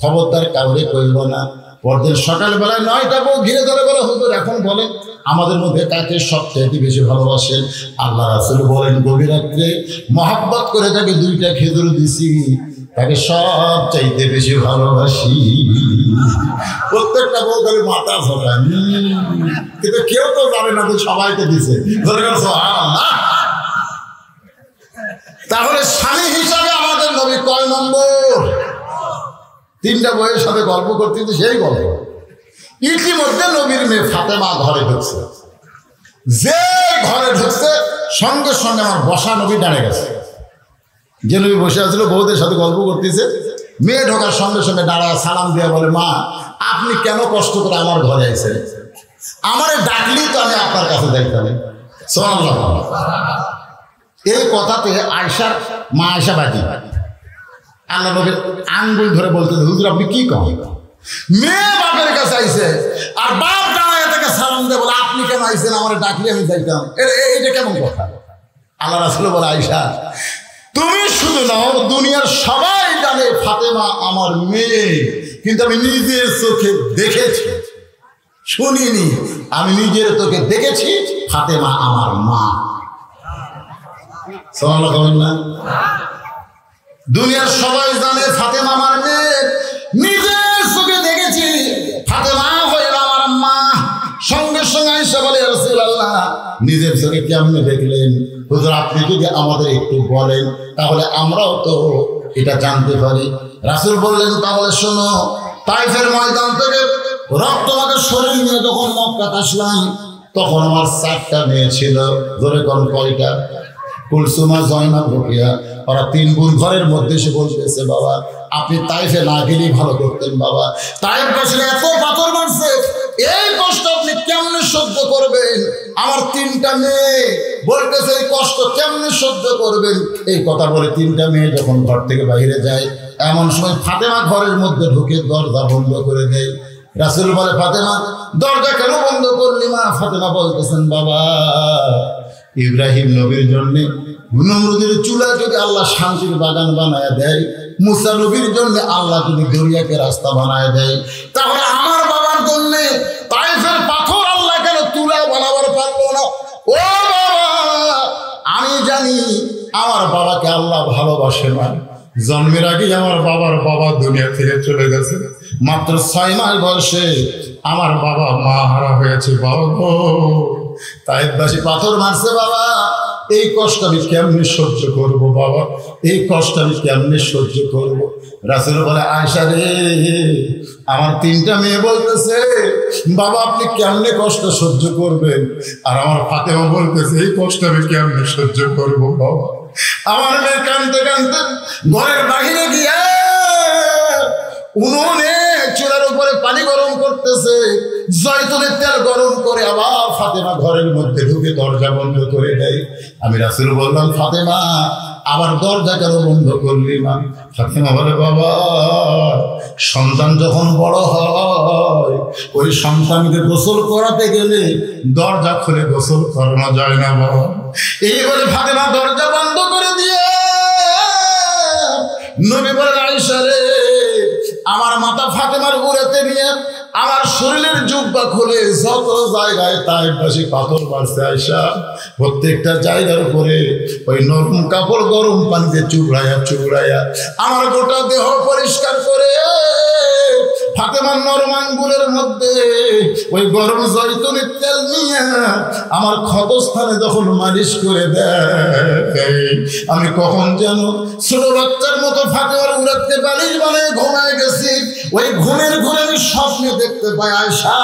খবরদার কাউরে কইব না। পরদিন সকালবেলায় 9টা বউ ঘিরে ধরে বলে, হুজুর এখন বলেন আমাদের মধ্যে কাকে সবচেয়ে বেশি ভালোবাসেন? আল্লাহ রাসূল বলেন, গভীর রাত্রে মহব্বত করে তাকে 2টা খেজুর দিছি, তাকে সব চাইতে বেশি ভালোবাসি। প্রত্যেকটা বউ করে মাথা ঝোঁকায়, কিন্তু কেউ তো জানে না যে সবাইকে দিছে। তাহলে স্বামী হিসাবে আমাদের নবী কয় নম্বর? 3টা বইয়ের সাথে গল্প করতে, সেই গল্প। ইতিমধ্যে নবীর মেয়ে ফাতেমা ঘরে ঢুকছে। যে ঘরে ঢুকছে সঙ্গে সঙ্গে আমার বসা নবী দাঁড়িয়ে গেছে। যে নবী বসে আসছিল বউদের সাথে গল্প করতেছে, মেয়ে ঢোকার সঙ্গে সঙ্গে দাঁড়ায় সালাম দিয়ে বলে, মা আপনি কেন কষ্ট করে আমার ঘরে আইছেন? আমারে ডাকলি তো আমি আপনার কাছে যাইতাম। সুবহানাল্লাহ। এই কথাতে আয়েশার মা আয়েশা বাজি আল্লাহ নবীর আঙ্গুল ধরে বলতে, হুজুর আপনি কি করেন? মেয়ে বাপের কাছে আইছে আর বাপ দাঁড়ায় তাকে সালাম দিয়ে বলে, আপনি কেন আইছেন? আমার ডাকলে আমি যাইতাম। এইটা কেমন কথা? আল্লাহ রাসূল বলে, আয়েশা তুমি শুধু নাও, দুনিয়ার সবাই জানে ফাতেমা আমার মেয়ে, কিন্তু আমি নিজের চোখে দেখেছি, শুনিনি, আমি নিজের চোখে দেখেছি ফাতেমা আমার মা। সুবহানাল্লাহ। দুনিয়ার সবাই জানে ফাতেমা আমার মেয়ে, নিজের চোখে দেখেছি ফাতেমা হইল আমার মা। সঙ্গে সঙ্গে আয়েশা বলে, ইয়া রাসূলুল্লাহ নিজের চোখে কেমনে দেখলেন? হুজুর আপনি যদি আমাদের একটু বলেন তাহলে আমরাও তো এটা জানতে পারি। রাসূল বললেন, তাহলে শোনো, তাইফের ময়দান থেকে রক্তমাখা শরীর নিয়ে যখন মক্কা আসলাম তখন আমার 4টা মেয়ে ছিল। ধরে কোন কয়টা? কুলসুমা, জয়নাব, রুকিয়া। ওরা 3 বোন ঘরের মধ্যে এসে বলতেছে, বাবা আপনি তাইফে না গেলেই ভালো করতেন। বাবা তাইফ বসলে এত পাথর মারছে, এই কষ্ট আপনি কেমনে সহ্য করবেন? আমার 3টা মেয়ে বলতেছে এই কষ্ট কেমনে সহ্য করবেন? এই কথা বলে 3টা মেয়ে যখন ঘর থেকে বাইরে যায়, এমন সময় ফাতেমা ঘরের মধ্যে ঢুকে দরজা বন্ধ করে দেয়। রাসূল বলে, ফাতেমা দরজা কেন বন্ধ করলি মা? ফাতেমা বলতেছেন, বাবা ইব্রাহিম নবীর জন্য নমরুদের চুলা যদি আল্লাহ শান্তির বাগান বানায় দেয়, মুসা নবীর জন্য আল্লাহ যদি দরিয়াকে রাস্তা বানায় দেয়, তাহলে আমার বাবার জন্য তাইফের পাথর আল্লাহ কেন তুলা বানাবার পারলো না? ও বাবা আমি জানি আমার বাবাকে আল্লাহ ভালোবাসে না। জন্মের আগেই আমার বাবার বাবা দুনিয়া থেকে চলে গেছে। মাত্র 6 মাস বয়সে আমার বাবা মা হারা হয়েছে। বাবা গো, তাইফবাসী পাথর মারছে বাবা, এই কষ্ট আমি কেমনে সহ্য করব? বাবা এই কষ্ট আমি কেমনে সহ্য করব? রাসূল বলে, আয়েশা রে আমার 3টা মেয়ে বলতেছে, বাবা আপনি কেমনে কষ্ট সহ্য করবেন? আর আমার ফাতেমা বলতেছে, এই কষ্ট আমি কেমনে সহ্য করব? বাবা আমার মেয়ে কাঁদতে কাঁদতে ঘরের বাহিরে গিয়া উনুনে চুলার উপরে পানি গরম করতেছে, জয়তুনের তেল গরম করে আবার ফাতেমা ঘরের মধ্যে ঢুকে দরজা বন্ধ করে দেয়। আমি রাসূল বললাম, ফাতেমা আবার দরজা কেন বন্ধ করলি মা? ফাতেমা বলে, বাবা সন্তান যখন বড় হয় ওই সন্তানকে গোসল করাতে গেলে দরজা খুলে গোসল করানো যায় না বাবা। এই বলে ফাতেমা দরজা বন্ধ করে দিয়ে নবী বলেন, আয়েশা রে আমার মাথা ফাতেমার উড়াতে নিয়ে আমার শরীরের জুব্বা খুলে যত জায়গায় তাইফবাসী পাথর মারছে আয়েশা, প্রত্যেকটা জায়গার উপরে ওই নরম কাপড় গরম পানিতে চুবড়াইয়া আমার গোটা দেহ পরিষ্কার করে ফাতেমার নরম আঙ্গুলের মধ্যে ওই গরম জয়তুনের তেল নিয়ে আমার ক্ষতস্থানে যখন মালিশ করে দেয়, আমি কখন যেন ছোট বাচ্চার মতো ফাতেমার উড়াতে বালিশ বানায় ঘুমায় গেছি। ওই ঘুমের ঘুরে আমি স্বপ্নে দেখতে পাই আয়েশা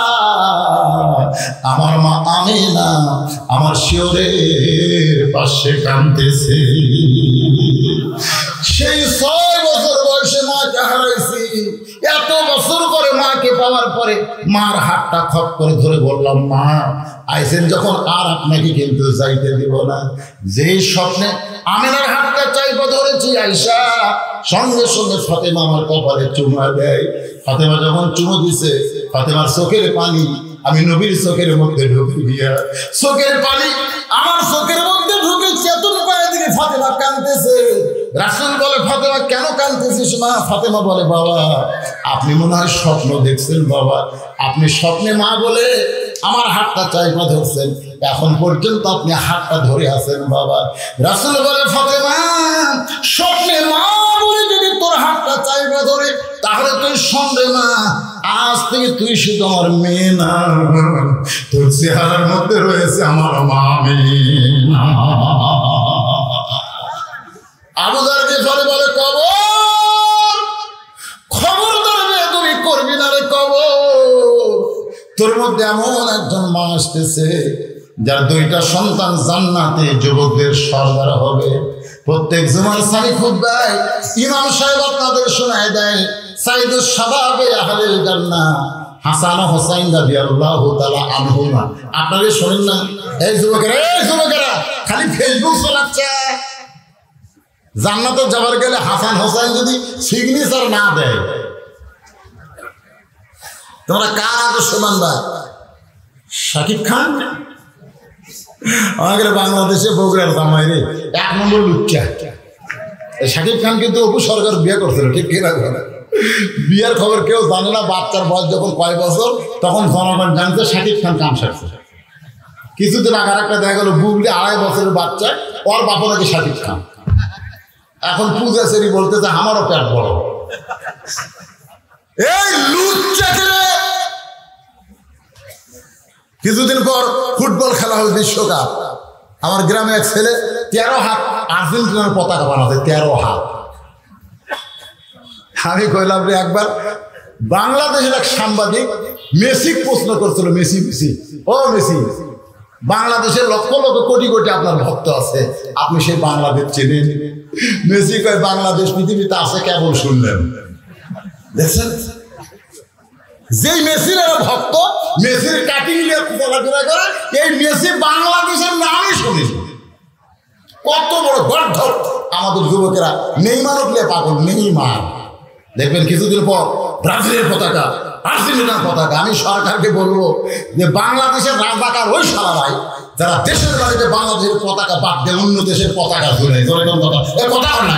আমার মা আমিনা আমার শিওরের পাশে কাঁদতেছে। সেই 6 বছর বয়সে মাকে হারাইছি। এত বছর পরে মাকে পাওয়ার পরে মার হাতটা খপ করে ধরে বললাম, মা আইসেন যখন আর আপনাকে কিন্তু যাইতে দিব না। যেই স্বপ্নে আমিনার হাতটা চাইপা ধরেছি আয়েশা, সঙ্গে সঙ্গে ফাতেমা আমার কপালে চুমা দেয়। ফাতেমা যখন চুমো দিছে ফাতেমার চোখের পানি আমি নবীর চোখের মধ্যে ঢুকে দিয়া চোখের পানি আমার চোখের মধ্যে ঢুকে চেতন পায়ে দিকে ফাতেমা কাঁদতেছে। রাসূল বলে, ফাতেমা কেন কাঁদতেছিস মা? ফাতেমা বলে, বাবা আপনি মনে হয় স্বপ্ন দেখছেন বাবা, আপনি স্বপ্নে মা বলে আমার হাতটা চাইপা ধরছেন, এখন পর্যন্ত আপনি হাতটা ধরে আছেন বাবা। রাসূল বলে, ফাতেমা স্বপ্নে মা বলে যদি তোর হাতটা চাইপা ধরে তাহলে তুই সন্দেহ না, আজ থেকে তুই শুধু আমার মেয়ে না, তোর চেহারার মধ্যে রয়েছে আমার মামি। আবু যার গিফারি বলে, কবর খবর ধরবে তুমি করবি না রে কবর, তোর মধ্যে এমন একজন মা আসতেছে যার 2টা সন্তান জান্নাতে যুবকদের সর্দার হবে। প্রত্যেক জুমার সানি খুতবায় ইমাম সাহেব আপনাদের শোনায় দেয় সাইদুস শাবাবে আহলিল জান্নাহ হাসান ও হুসাইন রাদিয়াল্লাহু তাআলা আনহুমা। আপনারা শুনেন না? এই যুবকেরা খালি ফেসবুক চালাচ্ছে। জান্নাতে যাবার গেলে হাসান হোসেন যদি সিগনেচার না দেয়, তোমরা কার আদর্শ মানবা? শাকিব খান আমাদের বাংলাদেশে বগুড়ার জামাই রে 1 নম্বর লুচ্চা। শাকিব খান কিন্তু অপু সরকার বিয়ে করছিল, ঠিক কিনা? বিয়ের খবর কেউ জানে না। বাচ্চার বয়স যখন কয় বছর তখন জনগণ জানতে শাকিব খান কাম সারছে। কিছুদিন আগে একটা দেখা গেল বুবলি 2.5 বছরের বাচ্চা, ওর বাপা নাকি শাকিব খান। এখন পূজা সেরি বলতেছে আমারও পেট বড়। এই লুচ্চাকে কিছুদিন পর ফুটবল খেলা হবে বিশ্বকাপ। আমার গ্রামে এক ছেলে 13 হাত আর্জেন্টিনার পতাকা বানাতে, 13 হাত। আমি কইলাম রে, একবার বাংলাদেশের এক সাংবাদিক মেসি প্রশ্ন করছিল, মেসি ও মেসি, বাংলাদেশের লক্ষ লক্ষ কোটি কোটি আপনার ভক্ত আছে, আপনি সেই বাংলাদেশ চেনেন? মেসি কয়, বাংলাদেশ পৃথিবীতে আছে কেবল শুনলেন। দেখছেন, যেই মেসির ভক্ত, মেসির কাটিং নিয়ে চলাফেরা করে, এই মেসি বাংলাদেশের নামই শুনেছে। কত বড় গর্ধ আমাদের যুবকেরা। নেইমারও প্লে পাগল, নেইমার। দেখবেন কিছুদিন পর ব্রাজিলের পতাকা, আর্জেন্টিনার পতাকা। আমি সরকারকে বলবো যে বাংলাদেশের রাজাকার ওই সারারাই যারা দেশের বাড়িতে বাংলাদেশের পতাকা বাদ দেয় অন্য দেশের পতাকা ধরে কথা না।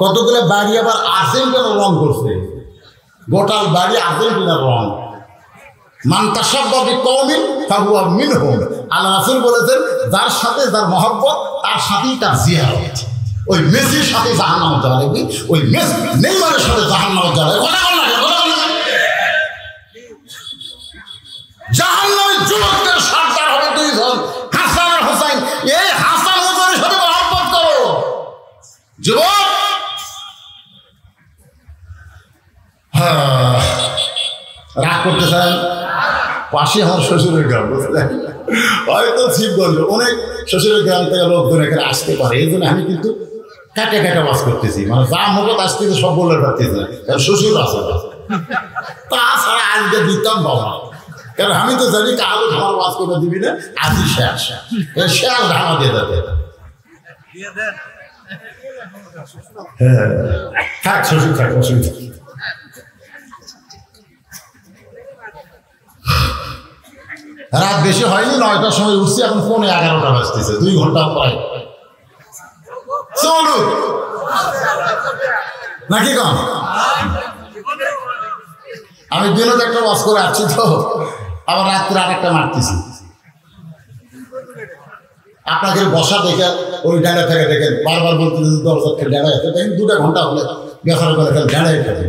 কতগুলো বাড়ি আবার আর্জেন্টিনার রং করছে, গোটাল বাড়ি আর্জেন্টিনার রং। মানতাসাব্বাবি কওমিন ফাহুয়া মিনহুম। আল্লাহ রাসূল বলেছেন, যার সাথে যার মহব্বত তার সাথেই তার জিয়ারত। ওই মেসির সাথে জাহান্নামে যাওয়া লাগবে, ওই নেইমারের সাথে জাহান্নামে যাওয়া লাগবে। কথা বল না, জাহান্নামের যুবকদের সর্দার হবে 2 জন, হাসান আর হুসাইন। এই হাসান হুসাইনের সাথে মহব্বত করো যুবক। রাগ করতেছেন? পাশে আমার শ্বশুরের গ্রাম, বুঝলেন? হয়তো শিবগঞ্জ অনেক শ্বশুরের গ্রাম থেকে লোকজন এখানে আসতে পারে, এই জন্য আমি কিন্তু কাটে বাস করতেছি। মানে যা মগত আসতেছে সব বলে পারতেছি না, শ্বশুর আছে। তাছাড়া আজকে দিতাম বাবা, কারণ আমি তো জানি কালো ধামার বাস করে দিবি না, আজই শেষ ধামা দিয়ে যাবে। হ্যাঁ থাক, শ্বশুর থাক, অসুবিধা। রাত বেশি হয়নি, 9টার সময় উঠছি, এখন 11:15 বাজতেছে, 2 ঘন্টা প্রায়। চলুন নাকি কম? আমি দিনত একটা ওয়াজ করে আসছি, তো আবার রাত্রে আরেকটা মারতেছি। আপনাকে বসা দেখে ওই ডাঁড়া থেকে দেখেন বারবার বলতে দরজা থেকে ডাঁড়া যেতে দেখেন, 2টা ঘন্টা হলে বেকার করে খেলে ডাঁড়াই থাকে।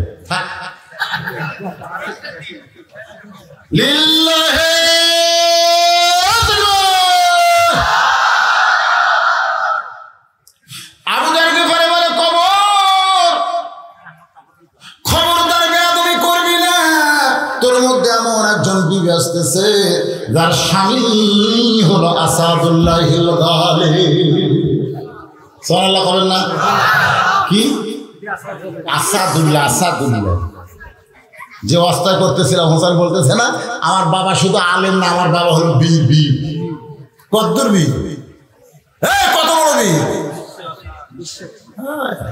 লিল্লাহি আবু যার গিফারি বলে, খবরদার বেয়াদবি করবি না, তোর মধ্যে এমন একজন বিবি আসতেছে যার স্বামী হলো আসাদুল্লাহিল গালিব। সুবহানাল্লাহ করেন না? কি আসাদুল্লাহ? যে অবস্থায় করতেছিলাম, হোসেন বলতেছে না, আমার বাবা শুধু আলেম না, আমার বাবা হলো বীর। কদ্দুর বীর, কত বড় বীর!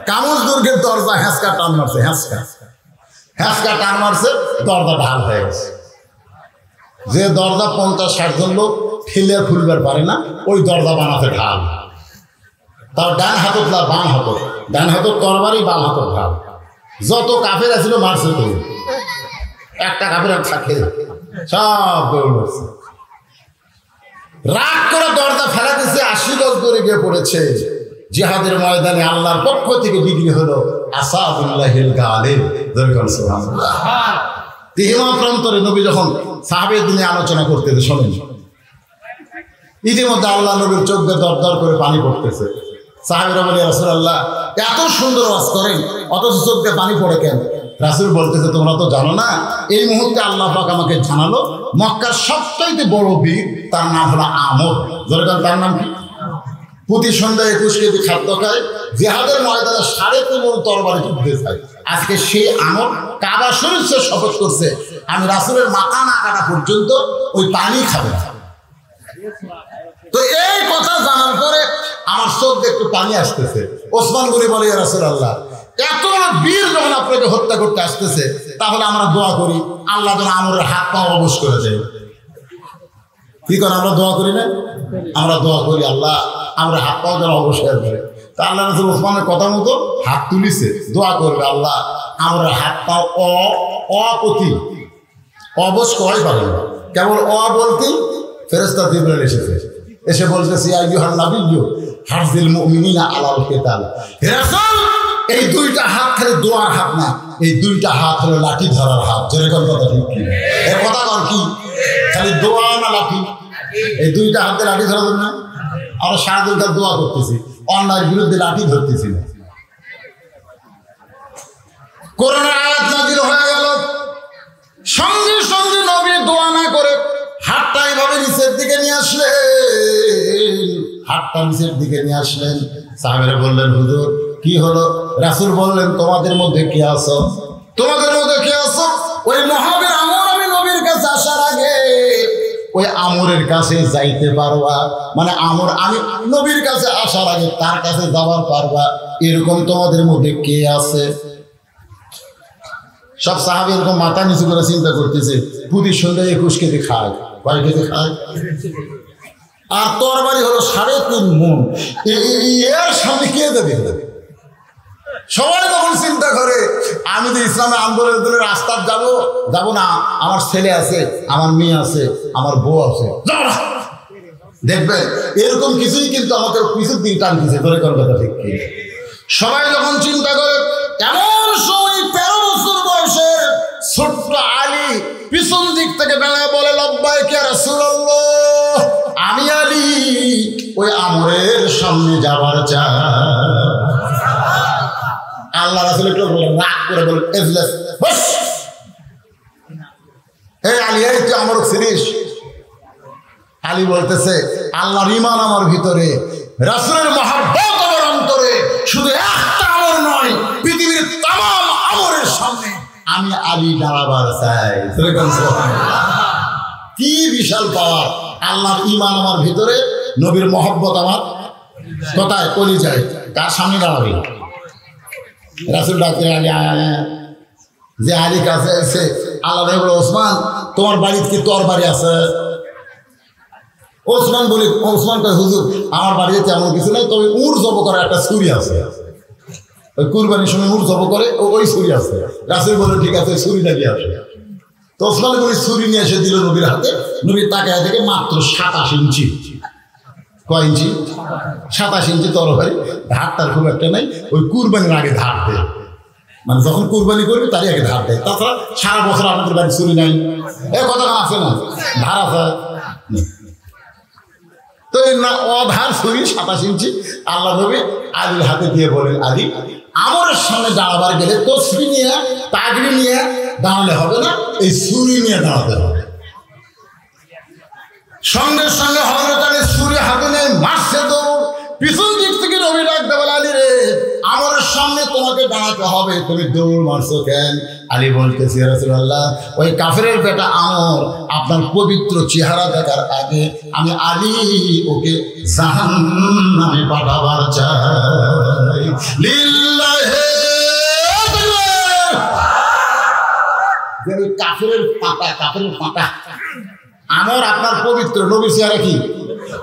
কামুজ দুর্গের দরজা হ্যাঁচকা টান মারছে, হ্যাঁচকা। হ্যাঁচকা টান মারছে, দরজা ঢাল হয়ে গেছে। যে দরজা 50-60 জন লোক ঠেলে খুলবার পারে না, ওই দরজা বানাতে ঢাল। তার ডান হাতত না বাম হাতত, ডান হাতত তরবারি, বাম হাতত ঢাল। যত কাফের আছিল মারছে, তো একটা কাফের আর থাকে সব দৌড় মারছে। রাগ করে দরজা ফেলা দিচ্ছে, 80 গজ দূরে গিয়ে পড়েছে। জিহাদের ময়দানে আল্লাহর পক্ষ থেকে ডিগ্রি হলো আসাদুল্লাহিল গালিব। সুবহানাল্লাহ। তিহিমা প্রান্তরে নবী যখন সাহাবের দিনে আলোচনা করতেছে, শোনেন, ইতিমধ্যে আল্লাহ নবীর চোখ দিয়ে দর দর করে পানি পড়তেছে। সাহাবীরা বলে, রাসূলুল্লাহ এত সুন্দর ওয়াজ করেন, অথচ চোখ দিয়ে পানি পড়ে কেন? রাসূল বলতেছে, তোমরা তো জানো না, এই মুহূর্তে আল্লাহ পাক আমাকে জানালো মক্কার সবচাইতে বড় বীর, তার নাম হলো আমর। যেরকম তার নাম কি? প্রতি সন্ধ্যায় 21 কেজি খাদ্য খায়, জিহাদের ময়দানে 3.5 মণ তরবারি যুদ্ধে যায়। আজকে সেই আমর কাবা শরীফ সে শপথ করছে, আমি রাসূলের মাথা না কাটা পর্যন্ত ওই পানি খাবে না। তো এই কথা জানার পরে আমার চোখ দিয়ে একটু পানি আসতেছে। ওসমান গনি বলে, ইয়া রাসূলুল্লাহ এত বড় বীর যখন আপনাকে হত্যা করতে আসতেছে, তাহলে আমরা দোয়া করি আল্লাহ যেন আমরের হাত পা অবশ করে দেয়। কি করে আমরা দোয়া করি না? আমরা দোয়া করি আল্লাহ আমরা হাত পাও যেন অবশ হয়ে যায়। তা আল্লাহ রাসূল ওসমানের কথা মতো হাত তুলিছে, দোয়া করবে আল্লাহ আমরা হাত পাও অপতি অবশ করাই পারে না। কেবল বলতেই ফেরেশতা জিবরাইল এসে বলতেছে, ইয়া আইয়ুহান নাবিয়্যু হারজিল মুমিনিনা আলাল কিতাল। হে রাসূল, এই 2টা হাত খালি দোয়ার হাত না, এই 2টা হাত হলো লাঠি ধরার হাত। যেরকম কথা ঠিক কি? এই কথা কর কি? খালি দোয়া না লাঠি? এই 2টা হাতে লাঠি ধরা না? আমরা সারাদিন তার দোয়া করতেছি, অন্যায়ের বিরুদ্ধে লাঠি ধরতেছি না। কোরআনের আয়াত নাযিল হয়ে গেল, সঙ্গে সঙ্গে নবী দোয়া না করে হাতটা এইভাবে নিচের দিকে নিয়ে আসলেন। হাতটা নিচের দিকে নিয়ে আসলেন। সাহাবীরা বললেন, হুজুর কি হলো? রাসূল বললেন, তোমাদের মধ্যে কে আছো? তোমাদের মধ্যে কে আছো? ওই মহাবীর আমর আমি নবীর কাছে আসার আগে ওই আমরের কাছে যাইতে পারবা, মানে আমর আমি নবীর কাছে আসার আগে তার কাছে যাবার পারবা, এরকম তোমাদের মধ্যে কে আছে? সব সাহাবী এরকম মাথা নিচু করে চিন্তা করতেছে। প্রতি সন্ধ্যায় 21 কেজি খায়, কয় কেজি খায়? আর তরবারি হলো 3.5 মণ। এর সামনে কে দেবে? সবাই তখন চিন্তা করে, আমি তো ইসলামের আন্দোলনের জন্য রাস্তার যাবো না, আমার ছেলে আছে, আমার মেয়ে আছে, আমার বউ আছে, দেখবেন এরকম কিছুই কিন্তু আমাকে পিছুর দিকে টানতেছে। ধরে কোন কথা ঠিক কি? সবাই যখন চিন্তা করে, এমন সময় 13 বছর বয়সে ছোট্ট আলী পিছন দিক থেকে বেলায় বলে, লব্বাইক ইয়া রাসূলুল্লাহ, আমি আলী ওই আমরের সামনে যাবার চাই। আল্লাহ রাসূল একটু রাগ করে বলেন, এজলাস বস। হে আলী, এই তুই আমর ছিলিস? আলী বলতেছে, আল্লাহর ঈমান আমার ভিতরে, রাসূলের মহব্বত আমার অন্তরে, শুধু একটা আমর নয়, পৃথিবীর तमाम আমরের সামনে আমি আলী দাঁড়াবার চাই। কি বিশাল পাওয়ার! আল্লাহর ঈমান আমার ভিতরে, নবীর মহব্বত আমার কোথায়? কলিজায়। তার সামনে দাঁড়াবে। রাসূল ডাকতে আলী, যে আলী কাছে এসে আল্লাহ বলে, ওসমান তোমার বাড়িতে কি তরবারি আছে? ওসমান বলি, ওসমান কয়, হুজুর আমার বাড়িতে তেমন কিছু নেই, তবে উট জব করার একটা ছুরি আছে। ওই কুরবানির সময় উট জব করে ওই ছুরি আছে। রাসূল বলে, ঠিক আছে ছুরি লাগিয়ে আসে। তো ওসমান বলি ছুরি নিয়ে এসে দিল নবীর হাতে। নবীর তাকায় থেকে মাত্র 27 ইঞ্চি। কয় ইঞ্চি? 27 ইঞ্চি তরবারি। ধারটার খুব একটা নেই, ওই কুরবানির আগে ধার দেয়, মানে যখন কুরবানি করবে তারই আগে ধার দেয়। তাছাড়া সারা বছর আমাদের বাড়ি ছুরি নাই, এ কথা আছে না? ধার আছে। তো অধার ছুরি 27 ইঞ্চি আল্লাহ নবী আলীর হাতে দিয়ে বলেন, আলী আমরের সামনে দাঁড়াবার গেলে তসবি নিয়ে তাগড়ি নিয়ে দাঁড়ালে হবে না, এই ছুরি নিয়ে দাঁড়াতে হবে। সঙ্গে সঙ্গে হযরত আলী ছুরি হাতে নিয়ে মারছে দৌড়। পিছন দিক থেকে নবী ডাকতে বলে, আলী রে, আমরের সামনে তোমাকে দাঁড়াতে হবে, তুমি দৌড় মারছো কেন? আলী বলতেছে, ইয়া রাসূলুল্লাহ, ওই কাফেরের বেটা আমর আপনার পবিত্র চেহারা দেখার আগে আমি আলী ওকে জাহান্নামে পাঠাবার চাই। লিল্লাহি কাফেরের পাতা আমার আপনার পবিত্র নবীর চেহারা কি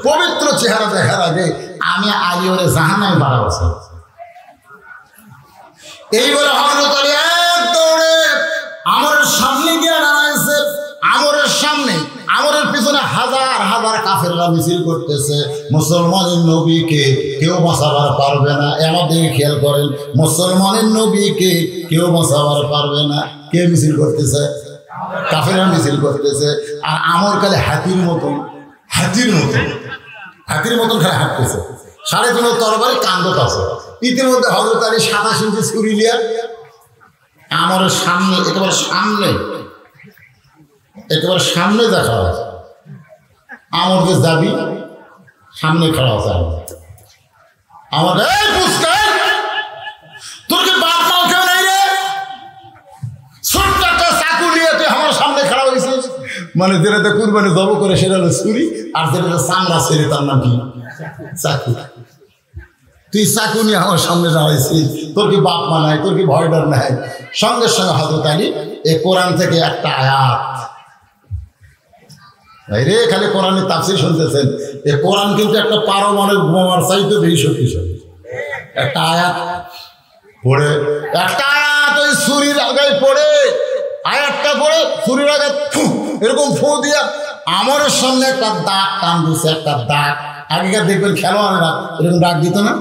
পবিত্র চেহারা দেখার আগে আমি আগে ওরে জাহান্নামে বাড়াবো। এই বলে হযরত আলী এক দৌড়ে আমরের সামনে গিয়ে দাঁড়াইছে। আমরের সামনে, আমরের পিছনে হাজার হাজার কাফেররা মিছিল করতেছে। মুসলমানের নবীকে কেউ বাঁচাবার পারবে না। আমার দিকে খেয়াল করেন, মুসলমানের নবীকে কেউ বাঁচাবার পারবে না। কে মিছিল করতেছে? কাফেররা মিছিল করতেছে। আর আমর কালে হাতির মতন খালি হাঁটতেছে। 3.5 তরবারি কান্দত আছে। ইতিমধ্যে হযরত আলী 27 ইঞ্চি ছুরি নিয়ে আমরের সামনে, একেবারে সামনে দেখা হয়। আমরকে যাবি সামনে খাড়া আছে। আমার তোর কি বাপ মাও কেউ নাই রে? ছোট্ট একটা চাকু নিয়ে তুই আমার সামনে খাড়া হয়েছিস। মানে যেটাতে কুরবানি জব করে সেটা হলো ছুরি, আর যেটা চামড়া ছেড়ে তার নাম কি চাকু। তুই চাকু নিয়ে আমার সামনে দাঁড়াইছিস, তোর কি বাপ মা নাই, তোর কি ভয় ডর নাই? সঙ্গে সঙ্গে হযরত আলী এই কোরআন থেকে একটা আয়াত, রে খালি কোরআনের তাফসীর শুনতেছেন, এই কোরআন কিন্তু একটা পারমাণবিক বোমার চাইতে বেশি শক্তিশালী। একটা আয়াত পড়ে, একটা আয়াত ওই ছুরির আগায় পড়ে, আয়াতটা পড়ে ছুরির আগায় এরকম ফু দিয়া আমরের সামনে একটা দাগ টান দিচ্ছে। একটা দাগ, আগেকার দেখবেন খেলোয়াড়রা এরকম ডাক দিত না?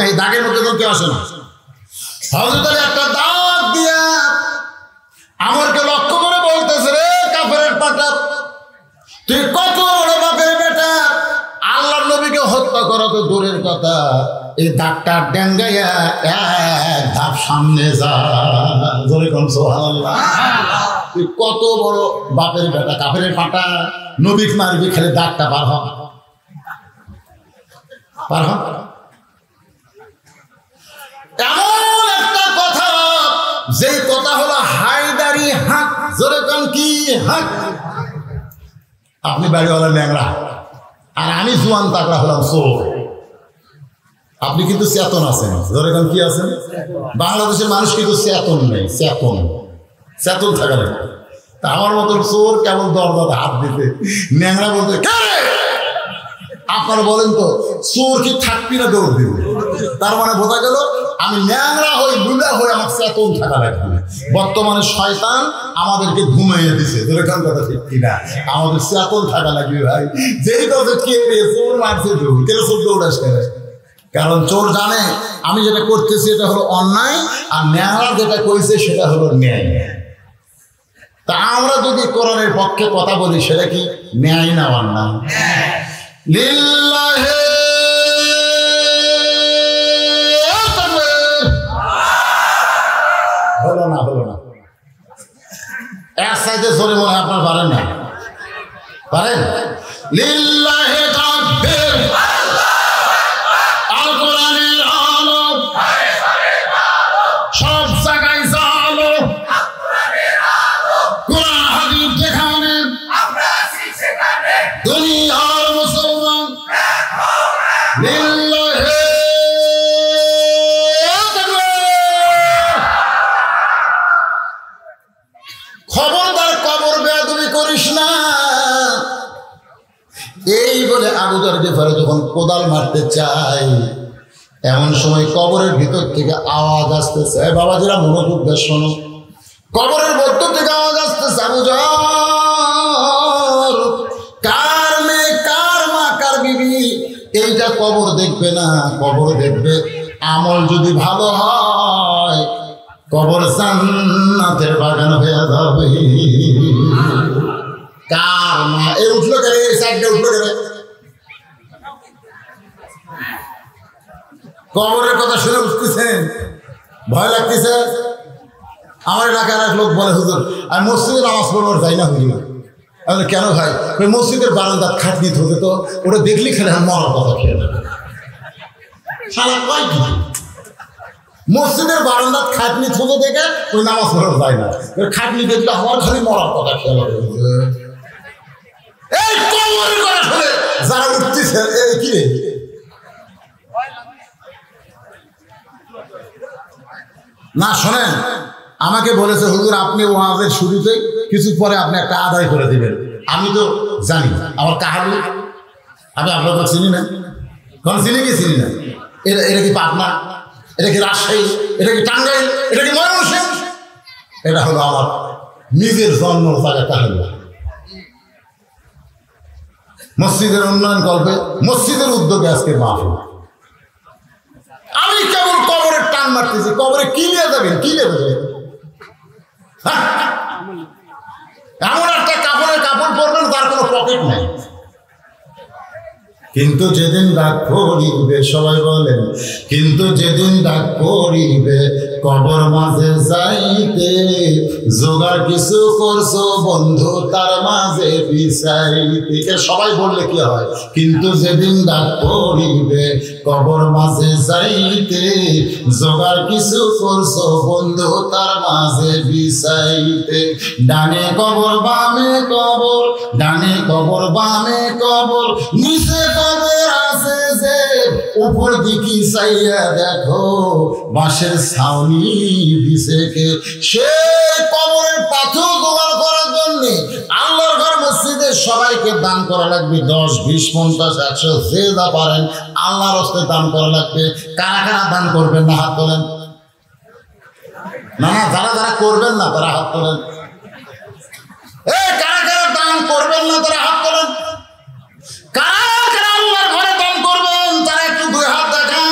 এই দাগের মধ্যে তো কেউ আসে না। হযরত আলী একটা দাগ দিয়া আমরকে লক্ষ্য করে বলতেছে, রে কাফেরের পাটা, তুই কত বড় বাপের বেটা, আল্লাহর নবীকে হত্যা করা তো দূরের কথা, এই দাগটা ডেঙ্গাইয়া এক ধাপ সামনে যা। জোরে কোন সুবহানাল্লাহ। তুই কত বড় বাপের বেটা, কাফেরের পাটা, নবীকে মারবি, খালি দাগটা পার হ। এমন একটা কথা, যে কথা হলো হায়দারি হাক। জোরে কোন কি হাক? আপনি বাড়িওয়ালা ল্যাংড়া, আর আমি জোয়ান তাগড়া হলাম চোর। আপনি কিন্তু চেতন আছেন। ধরে কি আছেন? বাংলাদেশের মানুষ কিন্তু চেতন নেই। চেতন থাকা লাগে। তা আমার মতন চোর কেমন দরজাতে হাত দিতে, ন্যাংরা বলতে, আপনারা বলেন তো চোর কি থাকবি না দৌড় দিব? তার মানে বোঝা গেল আমি ন্যাংরা হই, লুলা হই, আমার চেতন থাকা লাগবে। বর্তমানে শয়তান আমাদেরকে ঘুমাইয়ে দিছে। যেরকম কথা ঠিক কিনা? আমাদের চেতন থাকা লাগবে ভাই। যেই কথা কে চোর মারছে, কেন চোর দৌড়াস কেন? কারণ চোর জানে আমি যেটা করতেছি এটা হলো অন্যায়, আর ন্যাংরা যেটা কইছে সেটা হলো ন্যায়। তা আমরা যদি কোরআনের পক্ষে কথা বলি, সেটা কি ন্যায় না অন্যায়? লিল্লাহি হলো না এক সাইডে জোরে মনে হয় আপনার পারেন? লিল্লাহি তাকবীর, আল কোরআনের আলো সব জায়গায় জালো, কোরআন হাদিস যেখানে দুনিয়ার মুসলমান। লিল্লাহি খবরদার কবর বেয়াদবি করিস না। এই বলে আবু যর গিফারি যখন কোদাল মারতে চায়, এমন সময় কবরের ভিতর থেকে আওয়াজ আসতেছে। বাবাজিরা মনোযোগ দিয়ে শোনো, কবরের মধ্য থেকে আওয়াজ আসতেছে, আবু যর, কার মেয়ে, কার মা, কার বিবি, এইটা কবর দেখবে না, কবর দেখবে আমল যদি ভালো হয় কবর জান্নাতের বাগান হয়ে যাবে। কার মা? এই উঠলো কেন? এই সাইডটা উঠলো কেন? কবরের কথা শুনে উঠতেছেন, ভয় লাগতেছে। আমার এলাকার এক লোক বলে, হুজুর আমি মসজিদে নামাজ পড়বার যাই না হুজুর। আমি কেন ভাই? মসজিদের বারান্দার খাটনি ধরে তো ওটা দেখলি খেলে মরার কথা খেয়ে যাবে। সারা কয় কি মসজিদের বারান্দার খাটনি থুতে দেখে ওই নামাজ পড়া যায় না। খাটনি দেখলে আমার খালি মরার কথা খেয়ে যাবে। এই কবরের কথা শুনে যারা উঠতেছে, এই কি রে? না শোনেন, আমাকে বলেছে হুজুর আপনি ওয়াজের শুরুতে কিছু পরে আপনি একটা আদায় করে দিবেন। আমি তো জানি আমার কাহাবি, আমি আপনাকে চিনি না, কোন চিনি কি চিনি না। এটা কি পাটনা, এটা কি রাজশাহী, এটা কি টাঙ্গাইল, এটা কি ময়মনসিংহ? এটা হলো আমার নিজের জন্ম জায়গা কাহাবি। মসজিদের উন্নয়ন করবে, মসজিদের উদ্যোগে আজকে মাহফিল। আমি কেবল কবরের টান মারতেছি, কবরে কি নিয়ে যাবেন, কি নিয়ে যাবেন? এমন একটা কাপড় পরবেন তার কোনো পকেট নাই। কিন্তু যেদিন ডাক পড়িবে, সবাই বলেন, কিন্তু যেদিন ডাক পড়িবে কবর মাঝে যাইতে, জোগাড় কিছু করছো বন্ধু তার মাঝে বিছাইতে। সবাই বললে কি হয়? কিন্তু যেদিন ডাক পড়িবে কবর মাঝে যাইতে, জোগাড় কিছু করছো বন্ধু তার মাঝে বিছাইতে। ডানে কবর বামে কবর, ডানে কবর বামে কবর, নিচে কবর আছে যে, উপর দিকে চাইয়া দেখো বাঁশের ছাউনি দিছে কে। সে কবরের পাথর জোগাড় করার জন্য আল্লাহর ঘর মসজিদে সবাইকে দান করা লাগবে, 10, 20, 50, 100 যে যা পারেন আল্লাহর হস্তে দান করা লাগবে। কারা কারা দান করবেন না হাত তোলেন? না না, যারা যারা করবেন না তারা হাত তোলেন। কারা কারা দান করবেন না তারা হাত তোলেন। কারা কারা আল্লাহর ঘরে দান করবেন তারা একটু 2 হাত দেখান।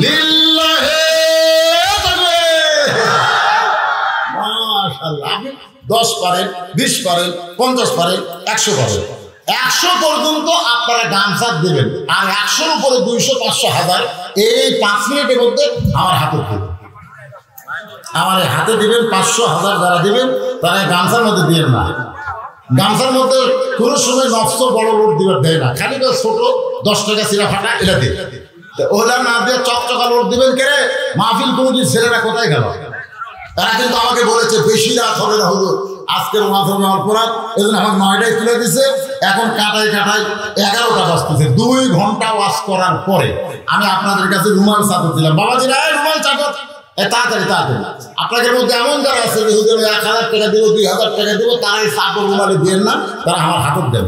লিল্লাহি তাকবীর। মাশাআল্লাহ। আপনি 10 পারেন, 20 পারেন, 50 পারেন, 100 পারেন, 100 পর্যন্ত আপনারা গামছা দেবেন। আর 100-র উপরে 200, 500, 1000 এই 5 মিনিটের মধ্যে আমার হাতে দেবেন। আমার হাতে দিবেন 500, 1000 যারা দিবেন তারা গামছার মধ্যে দিবেন না। গামছার মধ্যে কোনো সময় নকশো বড় লোট দিবার দেয় না, খালি ছোট 10 টাকা চিরা ফাটা এটা দিয়ে, ওলা না দিয়ে চকচকা লোট দিবেন। কে রে মাহফিল কমিটির ছেলেরা কোথায় গেল? তারা কিন্তু আমাকে বলেছে বেশি রাত হবে না হুজুর, আজকের মাছ হবে অল্প রাত, এই জন্য আমার 9টায় তুলে দিছে। এখন কাটাই 11টা বাজতেছে। 2 ঘন্টা ওয়াশ করার পরে আমি আপনাদের কাছে রুমাল চাদর দিলাম। বাবাজি না রুমাল চাদর তাড়াতাড়ি তাড়াতাড়ি। আপনাদের মধ্যে এমন যারা আছে যে হুজুর 1000 টাকা দিব, 2000 টাকা দিব, তারা এই চাদর রুমালে দিয়েন না, তারা আমার হাতত দেন।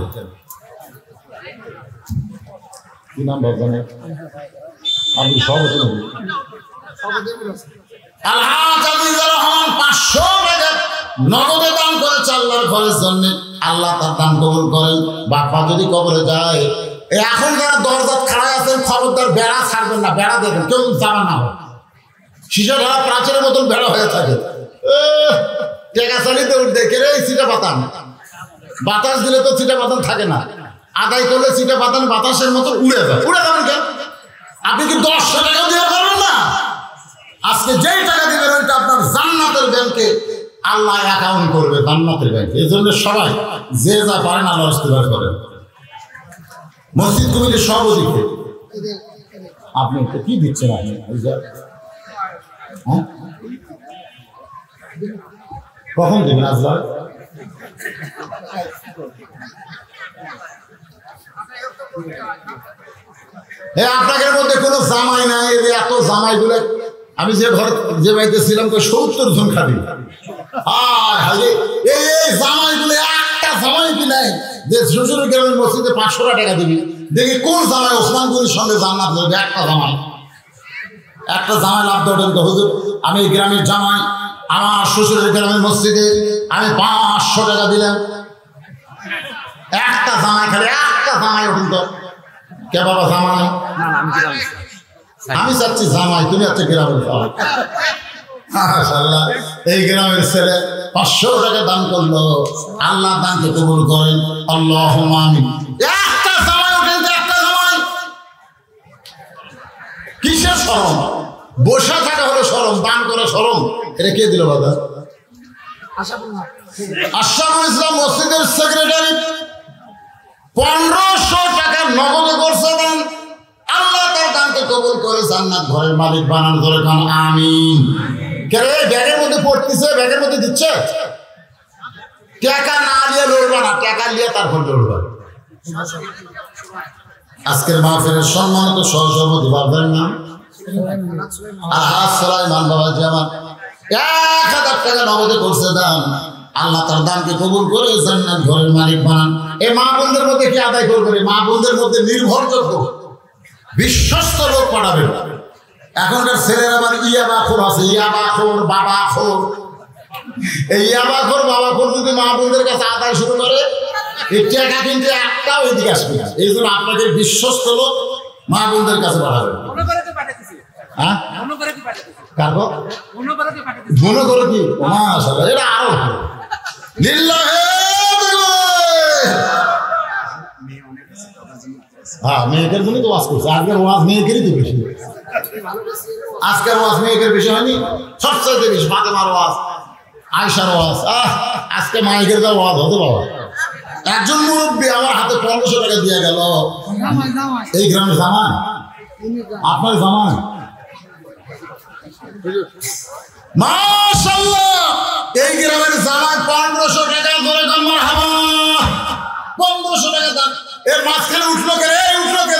কি নাম বাবা? আমি সব আলহাজ আজিজুর রহমান 500 টাকা নগদে দান করেছে আল্লাহর ঘরের জন্য। আল্লাহ তার দান কবুল করেন। বাবা যদি কবরে যায়, এখন যারা দরজা খাড়া আছেন খবরদার বেড়া ছাড়বেন না, বেড়া দেবেন, কেউ যাওয়া না হয়। শিশা ধরা প্রাচীরের মতন বেড়া হয়ে থাকে। টেকা চালিতে দেখে রে চিটা পাতান, বাতাস দিলে তো চিটা পাতান থাকে না, আদায় করলে চিটা পাতান বাতাসের মতন উড়ে যায়। উড়ে যাবেন কেন? আপনি কি 100 টাকা দিয়ে পারবেন না? আজকে যেই টাকা দিবেন ওইটা আপনার জান্নাতের ব্যাংকে আল্লাহ অ্যাকাউন্ট করবে, জান্নাতের ব্যাংকে। এই জন্য সবাই যে যা পারেন আল্লাহ ইস্তেগফার করেন। মসজিদ কমিটির সভাপতি আপনি কি দিচ্ছেন? আপনি কখন দেবেন? আজ আপনাদের মধ্যে কোনো জামাই নাই? এত জামাই গুলো আমি যে ঘর যে বাড়িতে ছিলাম 70 জন খাবি। এই জামাই গুলো একটা জামাই কি নাই যে শ্বশুরের গ্রামের মসজিদে 500 টাকা দিবি? দেখি কোন জামাই ওসমানগুলির সঙ্গে জান্নাত দেবে? একটা জামাই লাভ দেবেন তো হুজুর আমি গ্রামের জামাই, আমার শ্বশুরের গ্রামের মসজিদে আমি 500 টাকা দিলাম। একটা জামাই, খালি একটা জামাই উঠুন তো। কে বাবা জামাই? আমি চাচ্ছি জামাই, তুমি হচ্ছে গ্রামের জামাই। মাশাআল্লাহ, এই গ্রামের ছেলে 500 টাকা দান করলো। আল্লাহ দানকে কবুল করেন, আল্লাহুম্মা আমিন। একটা জামাই উঠেন, একটা জামাই। কিসের শরম? বসে থাকা হলো শরম, দান করা শরম। এটা কে দিল বাবা? আশরাফুল ইসলাম মসজিদের সেক্রেটারি 1500 টাকা নগদে করছে দান। আল্লাহ তার দানকে কবুল করে জান্নাত ঘরের মালিক বানান। ধরে খান আমিন। কে রে ব্যাগের মধ্যে পড়তেছে, ব্যাগের মধ্যে দিচ্ছে? টাকা না নিয়ে লড়বা না, টাকা নিয়ে তারপর লড়বা। আজকের মাহফিলের সম্মানিত সহসভাপতি বাবার নাম সুলাইমান বাবাজি আমার। টাকা নগদে করছে দান, আল্লাহ তার দানকে কবুল করে জান্নাত ঘরের মালিক বানান। এই মা বোনদের মধ্যে কি আদায় করবে? মা বোনদের মধ্যে নির্ভরযোগ্য বিশ্বস্ত লোক পাঠাবে। এখনকার ছেলেরা আবার ইয়াবাখোর আছে, ইয়াবাখোর বাবাখোর। এই ইয়াবাখোর বাবাখোর যদি মা বোনদের কাছে আদায় শুরু করে, এই টাকা কিন্তু একটাও এদিকে আসবে না। এই জন্য আপনাকে বিশ্বস্ত লোক মা বোনদের কাছে পাঠাবে। হ্যাঁ, মনে করে কি মাশাআল্লাহ, এটা আরো হ্যাঁ, মেয়েদের জন্য তো ওয়াজ করছে। আজকের ওয়াজ মেয়েদেরই তো বেশি, আজকের ওয়াজ মেয়েদের বেশি হয়নি, সবচেয়ে বেশি ফাতেমার ওয়াজ, আয়েশার ওয়াজ। আজকে মায়েদের যা ওয়াজ হতো বাবা। একজন মুরব্বী আমার হাতে 1500 টাকা দিয়ে গেল। এই গ্রামের জামান, আপনার জামান, মাশাআল্লাহ, এই গ্রামের জামাই 1500 টাকা ধরে মারহাবা, 1500 টাকা দাম। এর মাঝখানে উঠলো কে?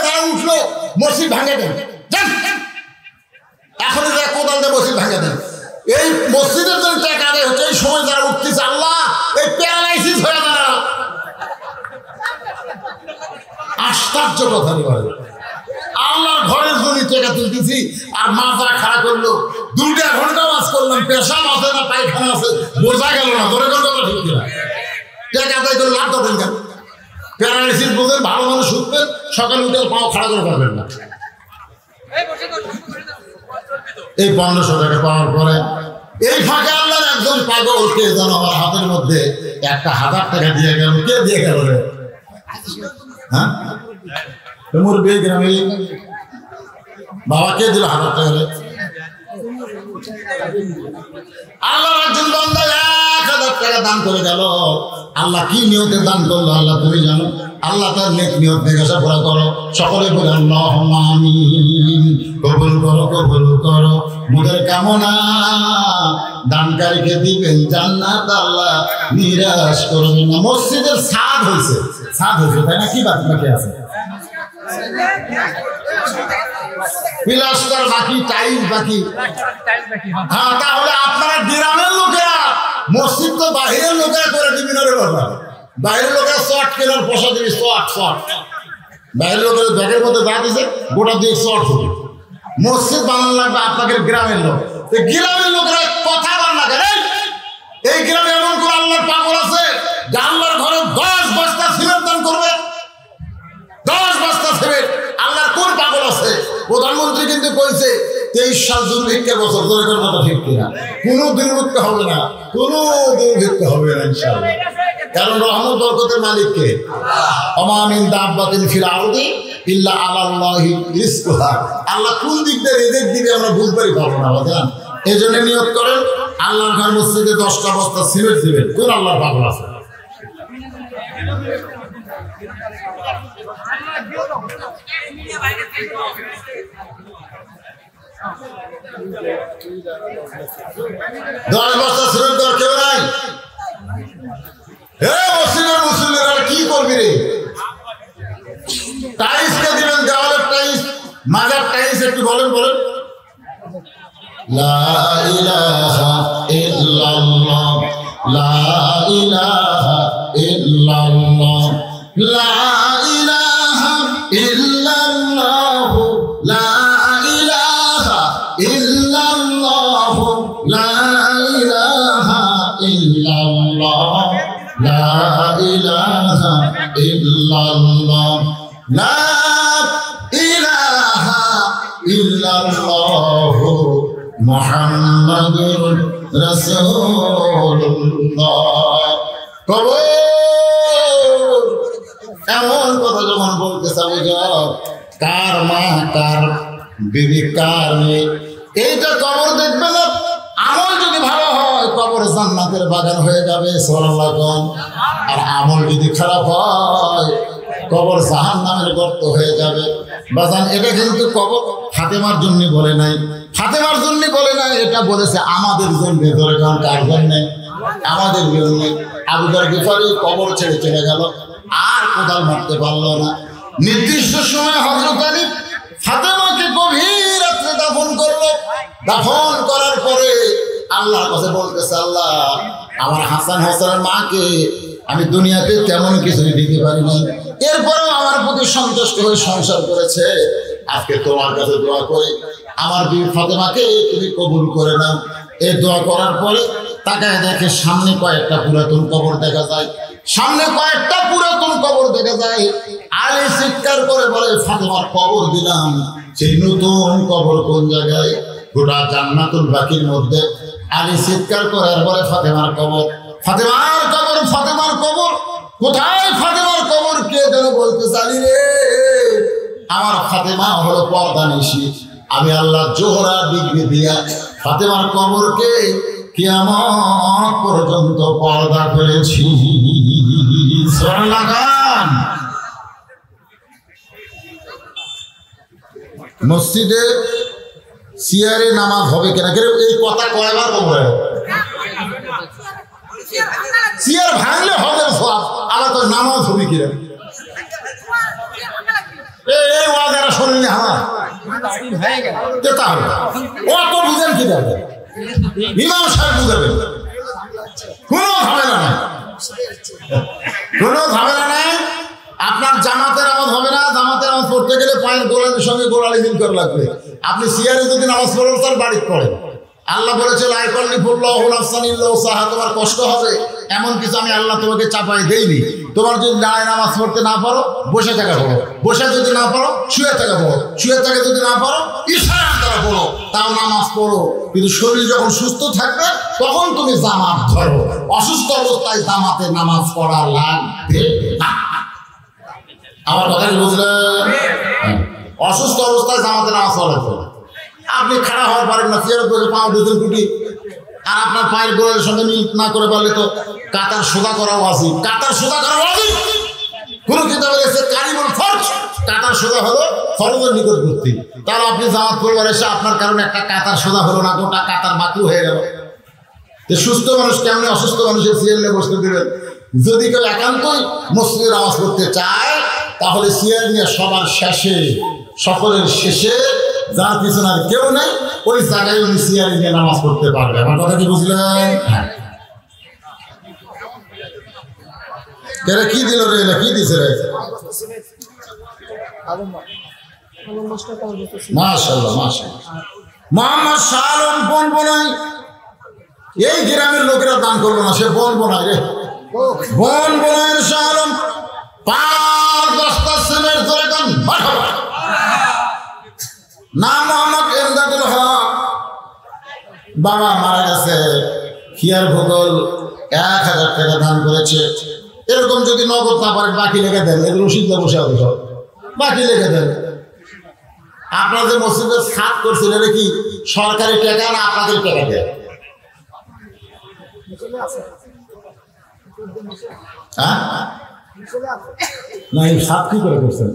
তারা উঠলো, মসজিদ ভাঙে দেন, এখন যা কোদাল দিয়ে মসজিদ ভাঙে দেন। এই মসজিদের জন্য টাকা আদায় হচ্ছে, এই সময় যারা উঠতেছে, আল্লাহ এই প্যারালাইসিস হয়ে যারা। আশ্চর্য কথা বলে, আল্লাহর ঘরের জন্য টাকা তুলতেছি আর মাথা খাড়া করলো। 2টা ঘন্টা ওয়াজ করলাম, পেশাব আছে না পায়খানা আছে বোঝা গেল না। ধরে কথা ঠিক কিনা? টাকা আদায় করে লাভ দেবেন কেন? প্যারালাইসিস বোঝেন, ভালো মানুষ উঠবেন, সকালে উঠে পাও খাড়া করে পারবেন না। এই 1500 টাকা পাওয়ার পরে এই ফাঁকে আল্লাহর একজন পাগলকে যেন আমার হাতের মধ্যে 1000 টাকা দিয়ে গেল। কে দিয়ে গেল রে? হ্যাঁ, তোমার বিয়ে গ্রামে বাবা কে দিল 1000 টাকা রে? আল্লাহর একজন বান্দা 1000 টাকা দান করে গেল। আল্লাহ কি নিয়তে দান করলো আল্লাহ তুমি জানো। আল্লাহ তার নেক নিয়ত জিজ্ঞাসা করো, সকলে বলে আল্লাহুম্মা আমিন। কবুল করো মুদের কামনা, দানকারীকে দিবেন জান্নাত, আল্লাহ নিরাশ করবেন না। মসজিদের ছাদ হয়েছে তাই না? কি বাকি আছে? প্লাস্টার বাকি, টাইলস বাকি। হ্যাঁ, তাহলে আপনারা গ্রামের লোকেরা, মসজিদ তো বাহিরের লোকেরা করে দিবেন রে বাবা। বাইরের লোকেরা শর্ট কেনার পয়সা দিবি, শর্ট বাইরের লোকের ব্যাগের মধ্যে যা দিছে গোটা দিয়ে শর্ট হবে। মসজিদ বানানো লাগবে আপনাদের গ্রামের লোক। গ্রামের লোকেরা কথা বল না কেন? এই গ্রামে এমন কোন আল্লাহর পাগল আছে যে আল্লাহর ঘরে 10 বস্তা সিমেন্ট দান করবে? 10 বস্তা সিমেন্ট। আল্লাহর কোন পাগল আছে? প্রধানমন্ত্রী কিন্তু কইছে 23 সাল দুর্ভিক্ষের বছর। ধরে কোন কথা ঠিক কিনা? কোনো দুর্ভিক্ষ হবে না, কোনো দুর্ভিক্ষ হবে না ইনশাআল্লাহ। কারণ রহমত বরকতের মালিক কে? ওমা মিন দাব্বাতিন ফিল আরদি ইল্লা আলাল্লাহি রিজকুহা। আল্লাহ কোন দিক দিয়ে রিজিক দিবে আমরা বুঝতেই পারবো না বাজান। এজন্য নিয়ত করেন আল্লাহর ঘর মসজিদে 10টা বস্তা সিমেন্ট দিবেন। কোন আল্লাহর পাগল আছে? দশ বস্তা সিমেন্ট দেওয়ার কেউ নাই? মুসলিমেরা কি করবি রে? টাইলস কে দিবেন? দেওয়ালের টাইলস, মাজার টাইলস। একটু বলেন লা ইলাহা ইল্লাল্লাহ, লা ইলাহা ইল্লাল্লাহ, লা ইলাহা ইল্লাল্লাহ, লা ইলাহা ইল্লাল্লাহ, লা ইলাহা ইল্লাল্লাহ, লা ইলাহা ইল্লাল্লাহ, লা ইলাহা ইল্লাল্লাহ, মুহাম্মাদুর রাসূলুল্লাহ। কবর এমন কথা যখন বলতে চাবো, কার মা কার বিবি কার মেয়ে, এইটা কবর দেখবে না। আমল যদি ভালো হয় কবর জান্নাতের বাগান হয়ে যাবে। সুবহানাল্লাহ। আর আমল যদি খারাপ হয় কবর জাহান্নামের গর্ত হয়ে যাবে। বাজান, এটা কিন্তু কবর ফাতেমার জন্য বলে নাই, এটা বলেছে আমাদের জন্য। ধরে কারণ কার জন্য? আমাদের জন্য। আবু যর গিফারী কবর ছেড়ে চলে গেল, আর কোদাল মারতে পারলো না। নির্দিষ্ট সময় হযরত আলী ফাতেমাকে গভীর রাত্রে দাফন করলো। দাফন করার পরে আল্লাহর কাছে বলতেছে, আল্লাহ আমার হাসান হোসেনের মাকে আমি দুনিয়াতে তেমন কিছুই দিতে পারি না, এরপরেও আমার প্রতি সন্তুষ্ট হয়ে সংসার করেছে। আজকে তোমার কাছে দোয়া করে আমার বিবি ফাতেমাকে তুমি কবুল করে নাও। এই দোয়া করার পরে তাকায় দেখে সামনে কয়েকটা পুরাতন কবর দেখা যায়, সামনে কয়েকটা পুরাতন কবর দেখা যায়। আলী চিৎকার করে বলে, ফাতেমার কবর দিলাম, সেই নতুন কবর কোন জায়গায়? গোটা জান্নাতুল বাকির মধ্যে। আলী চিৎকার করে আর বলে, ফাতেমার কবর, ফাতেমার কবর, ফাতেমার কবর কোথায়? ফাতেমার কবর কে যেন বলতে চালি রে, আমার ফাতেমা হলো পর্দা নিশি, আমি আল্লাহ জোহরা ডিগ্রি দিয়া ফাতেমার কবরকে কিয়ামত পর্যন্ত পর্দা করেছি। মসজিদে চেয়ারে নামাজ হবে কিনা, এই কথা কয়বার কবরে? চেয়ার ভাঙলে হবে সব, আবার তো নামাজ হবে কিনা? এই ওয়াজারা শোনেনি আমার, অত বুঝেন কি যাবে? ইমাম সাহেব বুঝাবেন, কোনো ঝামেলা নাই, কোনো ঝামেলা নাই। আপনার জামাতের নামাজ হবে না, জামাতের নামাজ পড়তে গেলে পায়ের গোড়ালির সঙ্গে গোড়ালি দিন করা লাগবে। আপনি চেয়ারে যদি নামাজ পড়েন তার বাড়িতে পড়েন। আল্লাহ বলেছে, তোমার কষ্ট হবে এমন কিছু আমি আল্লাহ তোমাকে চাপাই দেইনি। তোমার যদি দাঁড়ায় নামাজ পড়তে না পারো, বসে থাকা পড়ো, বসে যদি না পারো শুয়ে থাকা পড়ো, শুয়ে থাকা যদি না পারো ইশারা করা পড়ো, তাও নামাজ পড়ো। কিন্তু শরীর যখন সুস্থ থাকবে তখন তুমি জামাত ধরো, অসুস্থ অবস্থায় জামাতে নামাজ পড়া লাগবে না। আমার কথা কি বুঝলেন? অসুস্থ অবস্থায় জামাতে নামাজ পড়া লাগবে। আপনি খাড়া হওয়ার পারেন না, চেয়ারে বসে পাও দুজন কুটি, আর আপনার পায়ের গোড়ালির সঙ্গে মিল না করে পারলে তো কাতার সোজা করাও আছে। কাতার সোজা করাও আছে, কোন কিতাবে এসে কারিমুল ফরজ, কাতার সোজা হলো ফরজের নিকটবর্তী। তাহলে আপনি জামাত পড়বার এসে আপনার কারণে একটা কাতার সোজা হলো না, গোটা কাতার বাকি হয়ে গেল। সুস্থ মানুষ কেমন অসুস্থ মানুষের চেয়ারে বসতে দেবেন? যদি কেউ একান্তই মসজিদে নামাজ পড়তে চায় তাহলে চেয়ার নিয়ে সবার শেষে, সকলের শেষে, যার পিছনে আর কেউ নেই, ওই জায়গায় উনি চেয়ারে নিয়ে নামাজ পড়তে পারবে। আমার কথা কি বুঝলেন? কি দিল রে, কি দিছে রে? মাশাআল্লাহ, মাশাআল্লাহ। মোহাম্মদ শাহ আলম বনবনাই, এই গ্রামের লোকেরা দান করলো না, সে বনবনাই রে, বনবনাইয়ের শাহ আলম 5 বস্তা সিমেন্ট ধরে দেন। নাম মোহাম্মদ এমদাদুল হক, বাবা মারা গেছে, খিয়ার ভূগোল 1000 টাকা দান করেছে। এরকম যদি নগদ না পারেন বাকি লেগে দেন, এগুলো রসিদে বসে হবে, সব বাকি লেগে দেন। আপনার যে মসজিদে ছাদ করছিলেন, এটা কি সরকারি টাকা না আপনাদের টাকা দেয়? হ্যাঁ, না এই ছাদ কি করে করছেন?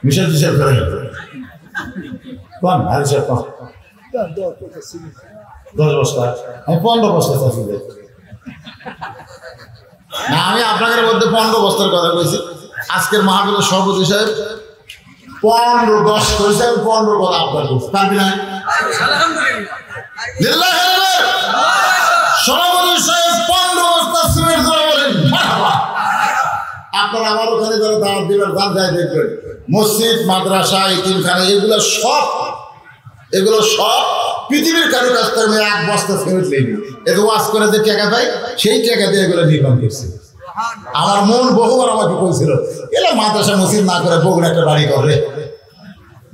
মিশন টিশন করে কোন হারিসের কম 10 বস্তা, আমি 15 বস্তা চাচ্ছি। না, আমি আপনাদের মধ্যে 15 বস্তার কথা বলছি। আজকের মাহফিলের সভাপতি সাহেব 15-10 করেছে, আমি 15 কথা আপনার করছি, পারবি না? সভাপতি সাহেব 15 বস্তা সিমেন্ট ধরে বলেন আপনারা আমার ওখানে যারা দাওয়াত দিবেন গান যায় দেখবেন, মসজিদ, মাদ্রাসা, এতিমখানা, এগুলো সব পৃথিবীর কারো কাছ থেকে আমি 1 বস্তা সিমেন্ট নেইনি। এত ওয়াজ করে যে টাকা পাই, সেই টাকা দিয়ে এগুলো নির্মাণ করছি। আমার মন বহুবার আমাকে বলছিল, এলা মাদ্রাসা মসজিদ না করে বগুড়া একটা বাড়ি করে,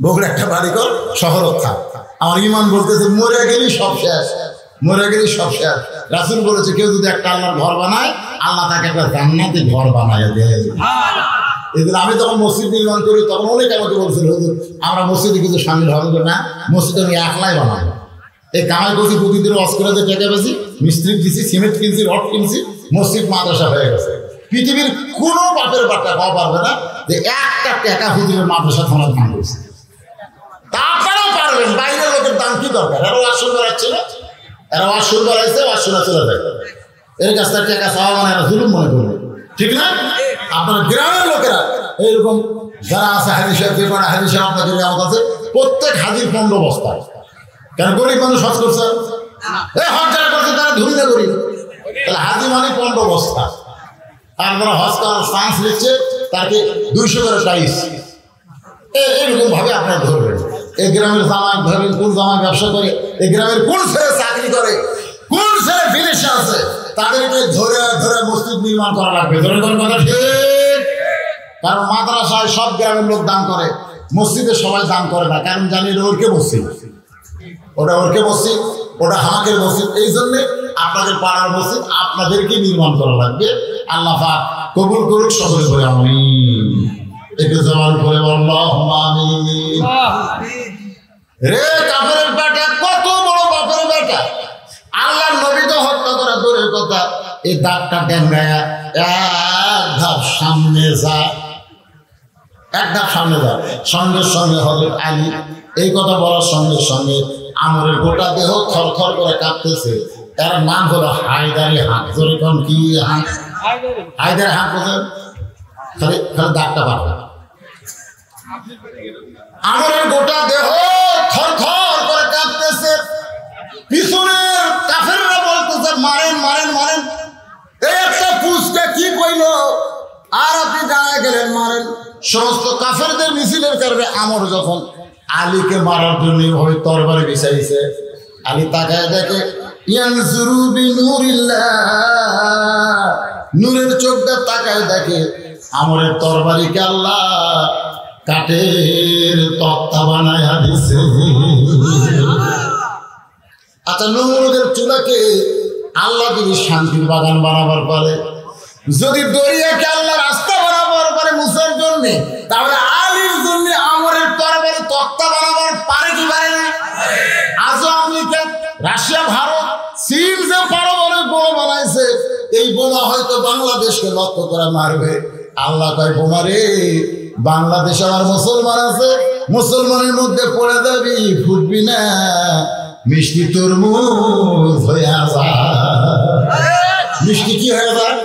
বগুড়া একটা বাড়ি কর, শহর থাক। আমার ইমান বলতেছে মরে গেলি সব শেষ, মরে গেলি সব শেষ। রাসূল বলেছে, কেউ যদি একটা আল্লাহর ঘর বানায়, আল্লাহ তাকে একটা জান্নাতি ঘর বানায় দেয়। এগুলো আমি যখন মসজিদ নির্মাণ করি তখন অনেক আমাকে বলছিল, হুজুর আমরা মসজিদে কিছু সামিল হবে না, মসজিদ আমি একলাই বানাবো। এই কামাই করছি, প্রতিদিন ওয়াজ করে যে টাকা বেশি, মিস্ত্রি দিছি, সিমেন্ট কিনছি, রড কিনছি, মসজিদ মাদ্রাসা হয়ে গেছে। পৃথিবীর কোনো বাপের বাচ্চা পাওয়া পারবে না যে একটা টাকা হুজুরের মাদ্রাসা থানার দান করছে। তারপরেও পারবেন, বাইরের লোকের দাম কি দরকার? এরা ওয়াজ শুরু করাচ্ছে না, এরা ওয়াজ শুরু করাইছে, ওয়াজ শোনা চলে যায়। এর কাছ থেকে টাকা চাওয়া মানে এরা জুলুম মনে করবে, ঠিক না? আপনার গ্রামের লোকেরা এইরকম যারা আছে, হাজি সাহেব, যে কোনো হাজি সাহেব আপনাদের নিয়ামত আছে, প্রত্যেক হাজির 15 বস্তা। কেন গরিব মানুষ হজ করছে, হজ যারা করছে তারা ধনী না গরিব? তাহলে হাজি মানে 15 বস্তা। আর যারা হজ করার চান্স নিচ্ছে তাকে 200 করে প্রাইস। এরকম ভাবে আপনারা ধরবেন। এই গ্রামের জামাই ধরবেন, কোন জামাই ব্যবসা করে, এই গ্রামের কোন ছেলে চাকরি করে, কোন ছেলে বিদেশে আছে, তাদেরকে ধরে ধরে মসজিদ নির্মাণ করা লাগবে। ধরে ধরে কথা ঠিক। কারণ মাদ্রাসায় সব গ্রামের লোক দান করে, মসজিদে সবাই দান করে না। কারণ জানি ওরকে মসজিদ, ওটা ওরকে মসজিদ, ওটা হামাকের মসজিদ। এই জন্য আপনাদের পাড়ার মসজিদ আপনাদেরকে নির্মাণ করা লাগবে। আল্লাহ পাক কবুল করুক সকলে করে আমিন। একটু জবান করে আল্লাহুম্মা আমিন। রে কাফেরের বেটা, কত বড় বাপের বেটা! আল্লাহর নবী তো হত্যা করা দূরের কথা, এই দাঁতটা ডেঙ্গায়া এক ধাপ সামনে যা, এক ধাপ সামনে যা। সঙ্গে সঙ্গে হযরত আলী এই কথা বলার সঙ্গে সঙ্গে আমরের গোটা দেহ থরথর করে কাঁপতেছে। এর নাম হলো হায়দারি হাঁক। জোরে কোন কি হাঁক? হায়দারি হাঁক। বোঝেন? খালি খালি দাগটা পাবে। আমরের গোটা দেহ থরথর করে কাঁপতেছে। পিছনের কাফেররা বলতেছে মারেন মারেন মারেন। এই একটা পুষ্কে কি কইল আর আপনি দাঁড়ায় গেলেন মারেন। সমস্ত কাফেরদের মিছিলের কারণে আমর যখন আলীকে মারার জন্য এইভাবে তরবারি বিছাইছে, আলী তাকায় দেখে ইয়ানজুরু বিনুরিল্লাহ, নূরের চোখটা তাকায় দেখে আমরের তরবারিকে আল্লাহ কাঠের তক্তা বানায়া দিছে। আচ্ছা, নমরুদের চুলাকে আল্লাহ যদি শান্তির বাগান বানাবার পারে, যদি দরিয়াকে আল্লাহ রাস্তা বানাবার পারে মুসার জন্য, তাহলে আলীর জন্য আমরের তরবারি তক্তা বানাবার পারে কি পারে না? আজও আমেরিকা, রাশিয়া, ভারত, চীন যে পারমাণবিক বোমা বানাইছে, এই বোমা হয়তো বাংলাদেশকে লক্ষ্য করে মারবে। আল্লাহ কয় বোমা রে, বাংলাদেশে আমার মুসলমান আছে, মুসলমানের মধ্যে পড়ে যাবি, ফুটবি না, মিষ্টি তরমুজ হয়ে আসা। মিষ্টি কি হয়ে যায়?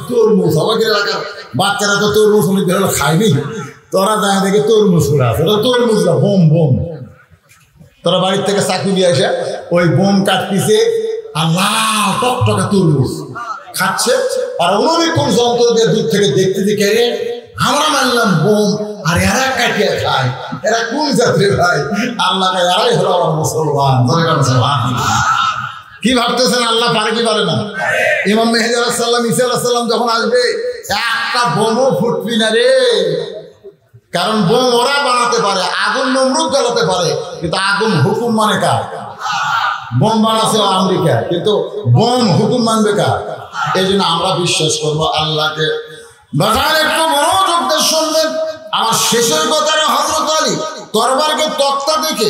তরমুজ। আমাদের এলাকার বাচ্চারা তো তরমুজ অনেক বেরোলে খায়নি, তোরা যায় দেখে তরমুজ করে আছে। ওটা তরমুজ না, বোম বোম। তোরা বাড়ির থেকে চাকু দিয়ে আসে ওই বোম কাটপিছে, আল্লাহ টকটকা তরমুজ খাচ্ছে। আর অনবীক্ষণ যন্ত্র দিয়ে দূর থেকে দেখতে দেখে আমরা মানলাম বোম, আর এরা কাটিয়ে খায়। এরা কোন জাতির ভাই? আল্লাহ এরাই হলো আমার মুসলমান। কি ভাবতেছেন আল্লাহ পারে কি পারে না? ইমাম মেহেদী আলাইহিস সালাম, ঈসা আলাইহিস সালাম যখন আসবে, একটা বোমও ফুটবি না রে। কারণ বোম ওরা বানাতে পারে, আগুন নমরুদ জ্বালাতে পারে, কিন্তু আগুন হুকুম মানে কার? বোম বানাচ্ছে আমেরিকা, কিন্তু বোম হুকুম মানবে কার? এই জন্য আমরা বিশ্বাস করবো আল্লাহকে। বাজার একটু মনোযোগ দিয়ে শুনবেন। আমার শেষের কথাটা হযরত আলী তরবারকে তক্তা দেখে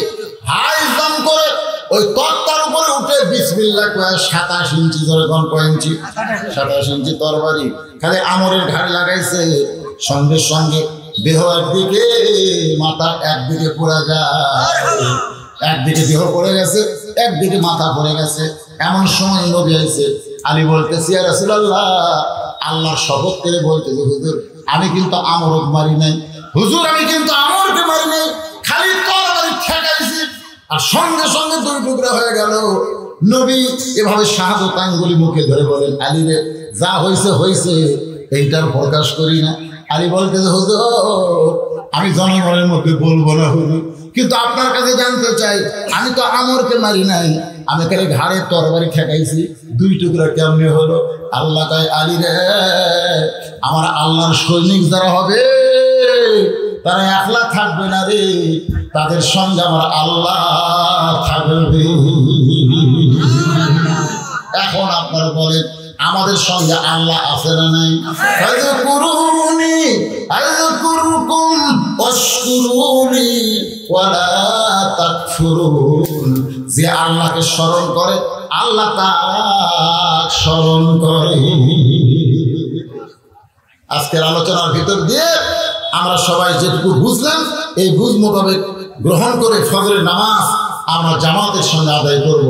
হাই জাম্প করে ওই তক্তার উপরে উঠে বিসমিল্লাহ কয়ে 27 ইঞ্চি, ধরে কোন কয় ইঞ্চি? 27 ইঞ্চি তরবারি খালি আমরের ঘাড়ে লাগাইছে। সঙ্গে সঙ্গে দেহ একদিকে, মাথা একদিকে পড়ে যায়, একদিকে দেহ পড়ে গেছে, একদিকে মাথা পড়ে গেছে। এমন সময় নবী আইছে। আলী বলতেছি ইয়া রাসূলুল্লাহ, আল্লাহর শপথ করে বলতেছে হুজুর আমি কিন্তু আমরকে মারি নাই, হুজুর আমি কিন্তু আমরকে মারি নাই, খালি তরবারি ঠেকাইছি। আর সঙ্গে সঙ্গে 2 টুকরা হয়ে গেল। নবী এভাবে শাহাদাত আঙ্গুলি মুখে ধরে বলেন, আলী রে যা হয়েছে হয়েছে, এইটার প্রকাশ করি না। আলী বলতেছে হুজুর আমি জনগণের মধ্যে বলবো না হুজুর, কিন্তু আপনার কাছে জানতে চাই, আমি তো আমরকে মারি নাই, আমি খালি ঘাড়ে তরবারি ঠেকাইছি। 2 টুকরা কেমনে হলো? আল্লাহ কয় আলী রে, আমার আল্লাহর সৈনিক যারা হবে তারা একলা থাকবে না রে, তাদের সঙ্গে আমার আল্লাহ থাকবে। এখন আপনারা বলেন আমাদের সঙ্গে আল্লাহ আছে না নাই? ফাযকুরুনি আযকুরকুম ওয়াশকুরুনি ওয়ালা তাকফুরুন। যে আল্লাহকে স্মরণ করে আল্লাহ তাকে স্মরণ করে। আজকের আলোচনার ভিতর দিয়ে আমরা সবাই যেটুকু বুঝলাম, এই বুঝ মোতাবেক গ্রহণ করে ফজরের নামাজ আমরা জামাতের সঙ্গে আদায় করব।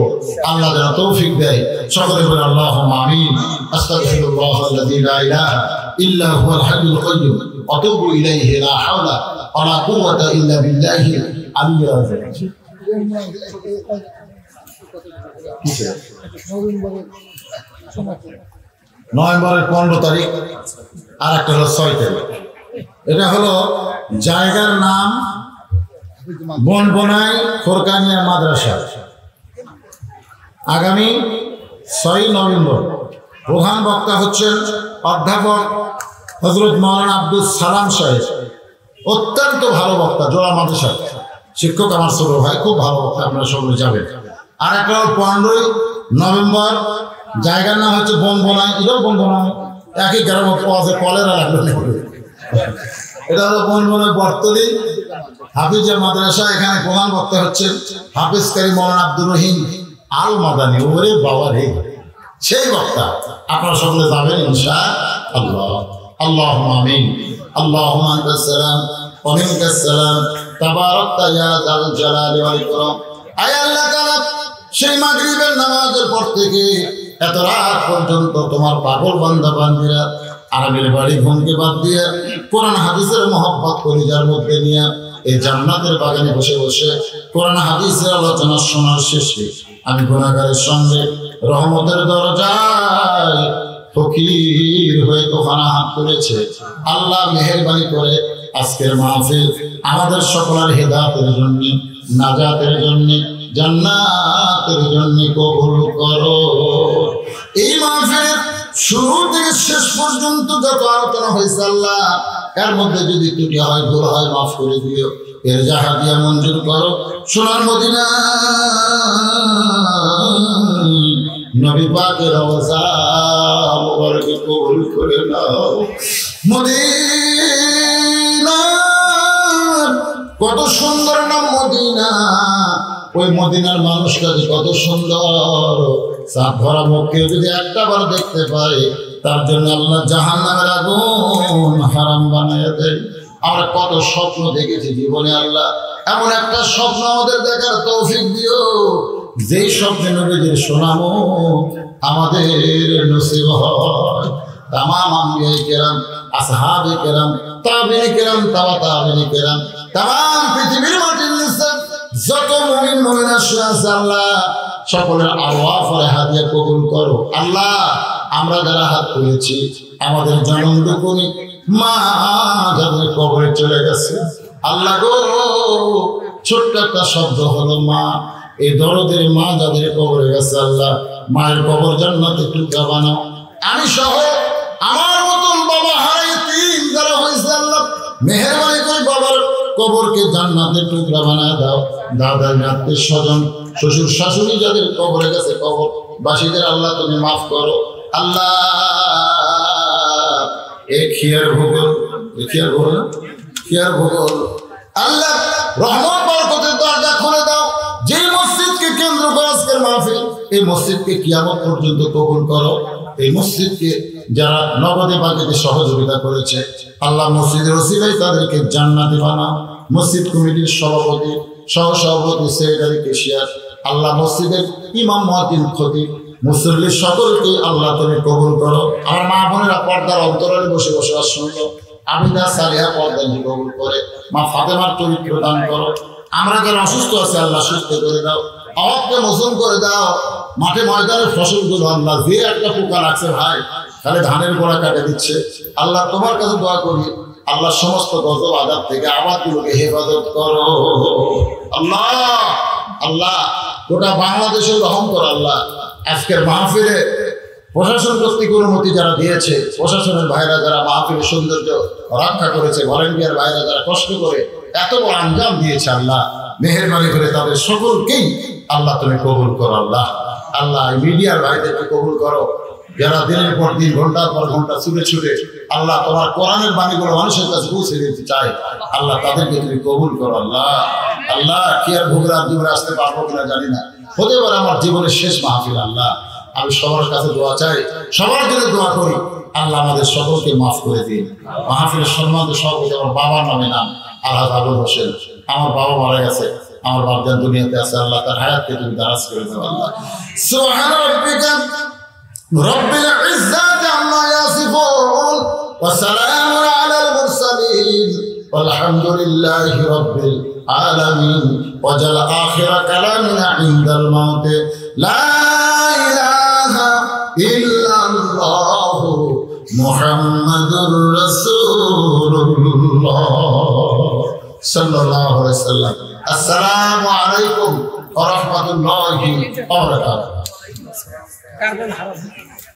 আল্লাহ যেন তৌফিক দেয়। সকলে বলে আল্লাহুম্মা আমিন। আস্তাগফিরুল্লাহাল্লাযী লা ইলাহা ইল্লা হুয়াল হাইয়ুল কাইয়্যুম ওয়া আতুবু ইলাইহি লা হাওলা ওয়া লা কুওয়াতা ইল্লা বিল্লাহিল আলিয়্যিল আযীম। নভেম্বরের 15 তারিখ, আর একটা হলো 6 তারিখ। এটা হলো জায়গার নাম বনবনাই ফোরকানিয়া মাদ্রাসা। আগামী 6 নভেম্বর। প্রধান বক্তা হচ্ছেন অধ্যাপক হযরত মাওলানা আব্দুল সালাম সাহেব। অত্যন্ত ভালো বক্তা, জোড়া মাদ্রাসা শিক্ষক, আমার ছোট ভাই, খুব ভালো বক্তা, আপনারা সকলে যাবেন। আর একটা 15 নভেম্বর, জায়গার নাম হচ্ছে বনবনাই। এটাও বনবনাই, একই গ্রাম, কলেরা লাগলো। এটা হলো বনবনাই বর্তলি হাফিজা মাদ্রাসা। এখানে প্রধান বক্তা হচ্ছেন হাফিজ কারি মাওলানা আব্দুর রহিম আল মাদানী। ওরে বাবা রে, সেই বক্তা। আপনারা সকলে যাবেন ইনশাআল্লাহ। আল্লাহুম্মা আমিন। আল্লাহুম্মা আনতাস সালাম ওয়া মিনকাস সালাম তাবারাকতা ইয়া যাল জালালি ওয়াল ইকরাম। আয় আল্লাহ তাআলা, সেই মাগরিবের নামাজের পর থেকে এত রাত পর্যন্ত তোমার পাগল বান্দা বান্দীরা আরামের বাড়ি ঘুমকে বাদ দিয়ে কোরআন হাদিসের মহব্বত কলিজার মধ্যে নিয়ে এই জান্নাতের বাগানে বসে বসে কোরআন হাদিসের আলোচনা শোনার শেষে আমি গুনাহগারের সঙ্গে রহমতের দরজায় ফকির হয়ে তোফানা হাত করেছে। আল্লাহ মেহেরবানি করে আজকের মাহফিল আমাদের সকলের হেদায়েতের জন্য, নাজাতের জন্য, জান্নাতের জন্য কবুল করো। এই মাহফিলের শুরু থেকে শেষ পর্যন্ত যত আলোচনা হয়েছে আল্লাহ, এর মধ্যে যদি ত্রুটি হয়, ভুল হয়, মাফ করে দিও। এর যাহা দিয়া মঞ্জুর করো। সোনার মদিনা নবী পাকের রওজা মুবারকে কবুল করে নাও। মদিনা কত সুন্দর নাম মদিনা, ওই মদিনার মানুষটা যে কত সুন্দর। সাত ভরা মুখকে যদি একটা বার দেখতে পারে, তার জন্য আল্লাহ জাহান্নামের আগুন হারাম বানায় দেয়। আমরা কত স্বপ্ন দেখেছি জীবনে, আল্লাহ এমন একটা স্বপ্ন আমাদের দেখার তৌফিক দিও, যেই স্বপ্নে নবীদের শোনামো আমাদের নসিব হয়। তামাম আম্বিয়া কেরাম, আসহাবে কেরাম, তাবিঈ কেরাম, তাবিঈ কেরাম, তামাম পৃথিবীর মাটির নিচে যত মুমিন মুমিনা শুয়ে আছে আল্লাহ, সকলের আরওয়াহ আর হাদিয়া কবুল করো। আল্লাহ আমরা যারা হাত তুলেছি, আমাদের জনম দুকুনি মা যাদের কবরে চলে গেছে, আল্লাহ গো, ছোট্ট একটা শব্দ হলো মা। এই দরদের মা যাদের কবরে গেছে আল্লাহ, মায়ের কবর জান্নাতের টুকরা বানাও। আমি সহ আমার মতন বাবা হারাই তিন যারা হয়েছে আল্লাহ, মেহেরবানি করে বাবার কবরকে জান্নাতের টুকরা বানায় দাও। দাদার আত্মীয় স্বজন, শ্বশুর শাশুড়ি যাদের কবরে গেছে, কবর বাসীদের আল্লাহ তুমি মাফ করো। আল্লাহ খিয়ার ভূগোল, খিয়ার ভূগোল, খিয়ার ভূগোল আল্লাহ রহমত বরকতের দরজা খুলে দাও। যে মসজিদকে কেন্দ্র করে আজকের মাহফিল, এই মসজিদকে কিয়ামত পর্যন্ত কবুল করো। এই মসজিদকে যারা নগদে বাগেতে সহযোগিতা করেছে আল্লাহ, মসজিদের ওসিলায় তাদেরকে জান্নাতি বানাও। মসজিদ কমিটির সভাপতি, সহসভাপতি, সেক্রেটারি, কেশিয়ার, আল্লাহ মসজিদের ইমাম, মুয়াজ্জিন, খতিব, মুসল্লি সকলকে আল্লাহ তুমি কবুল করো। আমার মা বোনেরা পর্দার অন্তরালে বসে বসে শুনলো, আমিনা সালিহা পর্দা কবুল করে, মা ফাতেমার চরিত্র দান করো। আমরা যারা অসুস্থ আছে আল্লাহ সুস্থ করে দাও, আওয়াজকে মোচন করে দাও। মাঠে ময়দানের ফসলগুলো আল্লাহ, যে একটা পোকা লাগছে ভাই, তাহলে ধানের গোড়া কাটে দিচ্ছে। আল্লাহ তোমার কাছে দোয়া করি, আল্লাহ সমস্ত গজব আযাব থেকে আবাদগুলোকে হেফাজত করো। আল্লাহ আল্লাহ গোটা বাংলাদেশের রহম করো। আল্লাহ আজকের মাহফিলে প্রশাসন কর্তৃক অনুমতি যারা দিয়েছে, প্রশাসনের ভাইরা যারা মাহফিলের সৌন্দর্য রক্ষা করেছে, ভলেন্টিয়ার ভাইরা যারা কষ্ট করে এত বড় আঞ্জাম দিয়েছে, আল্লাহ মেহেরবানি করে তাদের সকলকেই আল্লাহ তুমি কবুল করো। আল্লাহ আল্লাহ মিডিয়ার ভাইদেরকে কবুল করো, যারা দিনের পর দিন, ঘন্টার পর ঘন্টা ছুটে ছুটে আল্লাহ তোমার কোরআনের বাণীগুলো মানুষের কাছে পৌঁছে দিতে চায়, আল্লাহ তাদেরকে তুমি কবুল করো। আল্লাহ আল্লাহ কি আর ভোগরা জীবনে আসতে পারবো কিনা জানি না, হতে পারে আমার জীবনের শেষ মাহফিল। আল্লাহ আমি সবার কাছে দোয়া চাই, সবার জন্য দোয়া করি, আল্লাহ আমাদের সকলকে মাফ করে দিন। মাহফিলের সম্মানিত সভাপতি আমার বাবার নামে নাম আলহাজ আবুল হোসেন। আমার বাবা মারা গেছে, আমার বাপজান দুনিয়াতে আছে, আল্লাহ তার হায়াতকে তুমি দারাজ করে দাও। আল্লাহ সুবহান রাব্বিকা রব্বিল ইজ্জাতি আম্মা ইয়াসিফুন ওয়া সালামুন আলাল মুরসালিন walhamdulillahi rabbil alamin ওয়া জাল আখিরা কালামিনা ইনদাল মাউত লা ইলাহা ইল্লাল্লাহু মুহাম্মাদুর রাসূলুল্লাহ সাল্লাল্লাহু আলাইহি ওয়াসাল্লাম। আসসালামু আলাইকুম ওয়া রাহমাতুল্লাহি ওয়া বারাকাতুহু।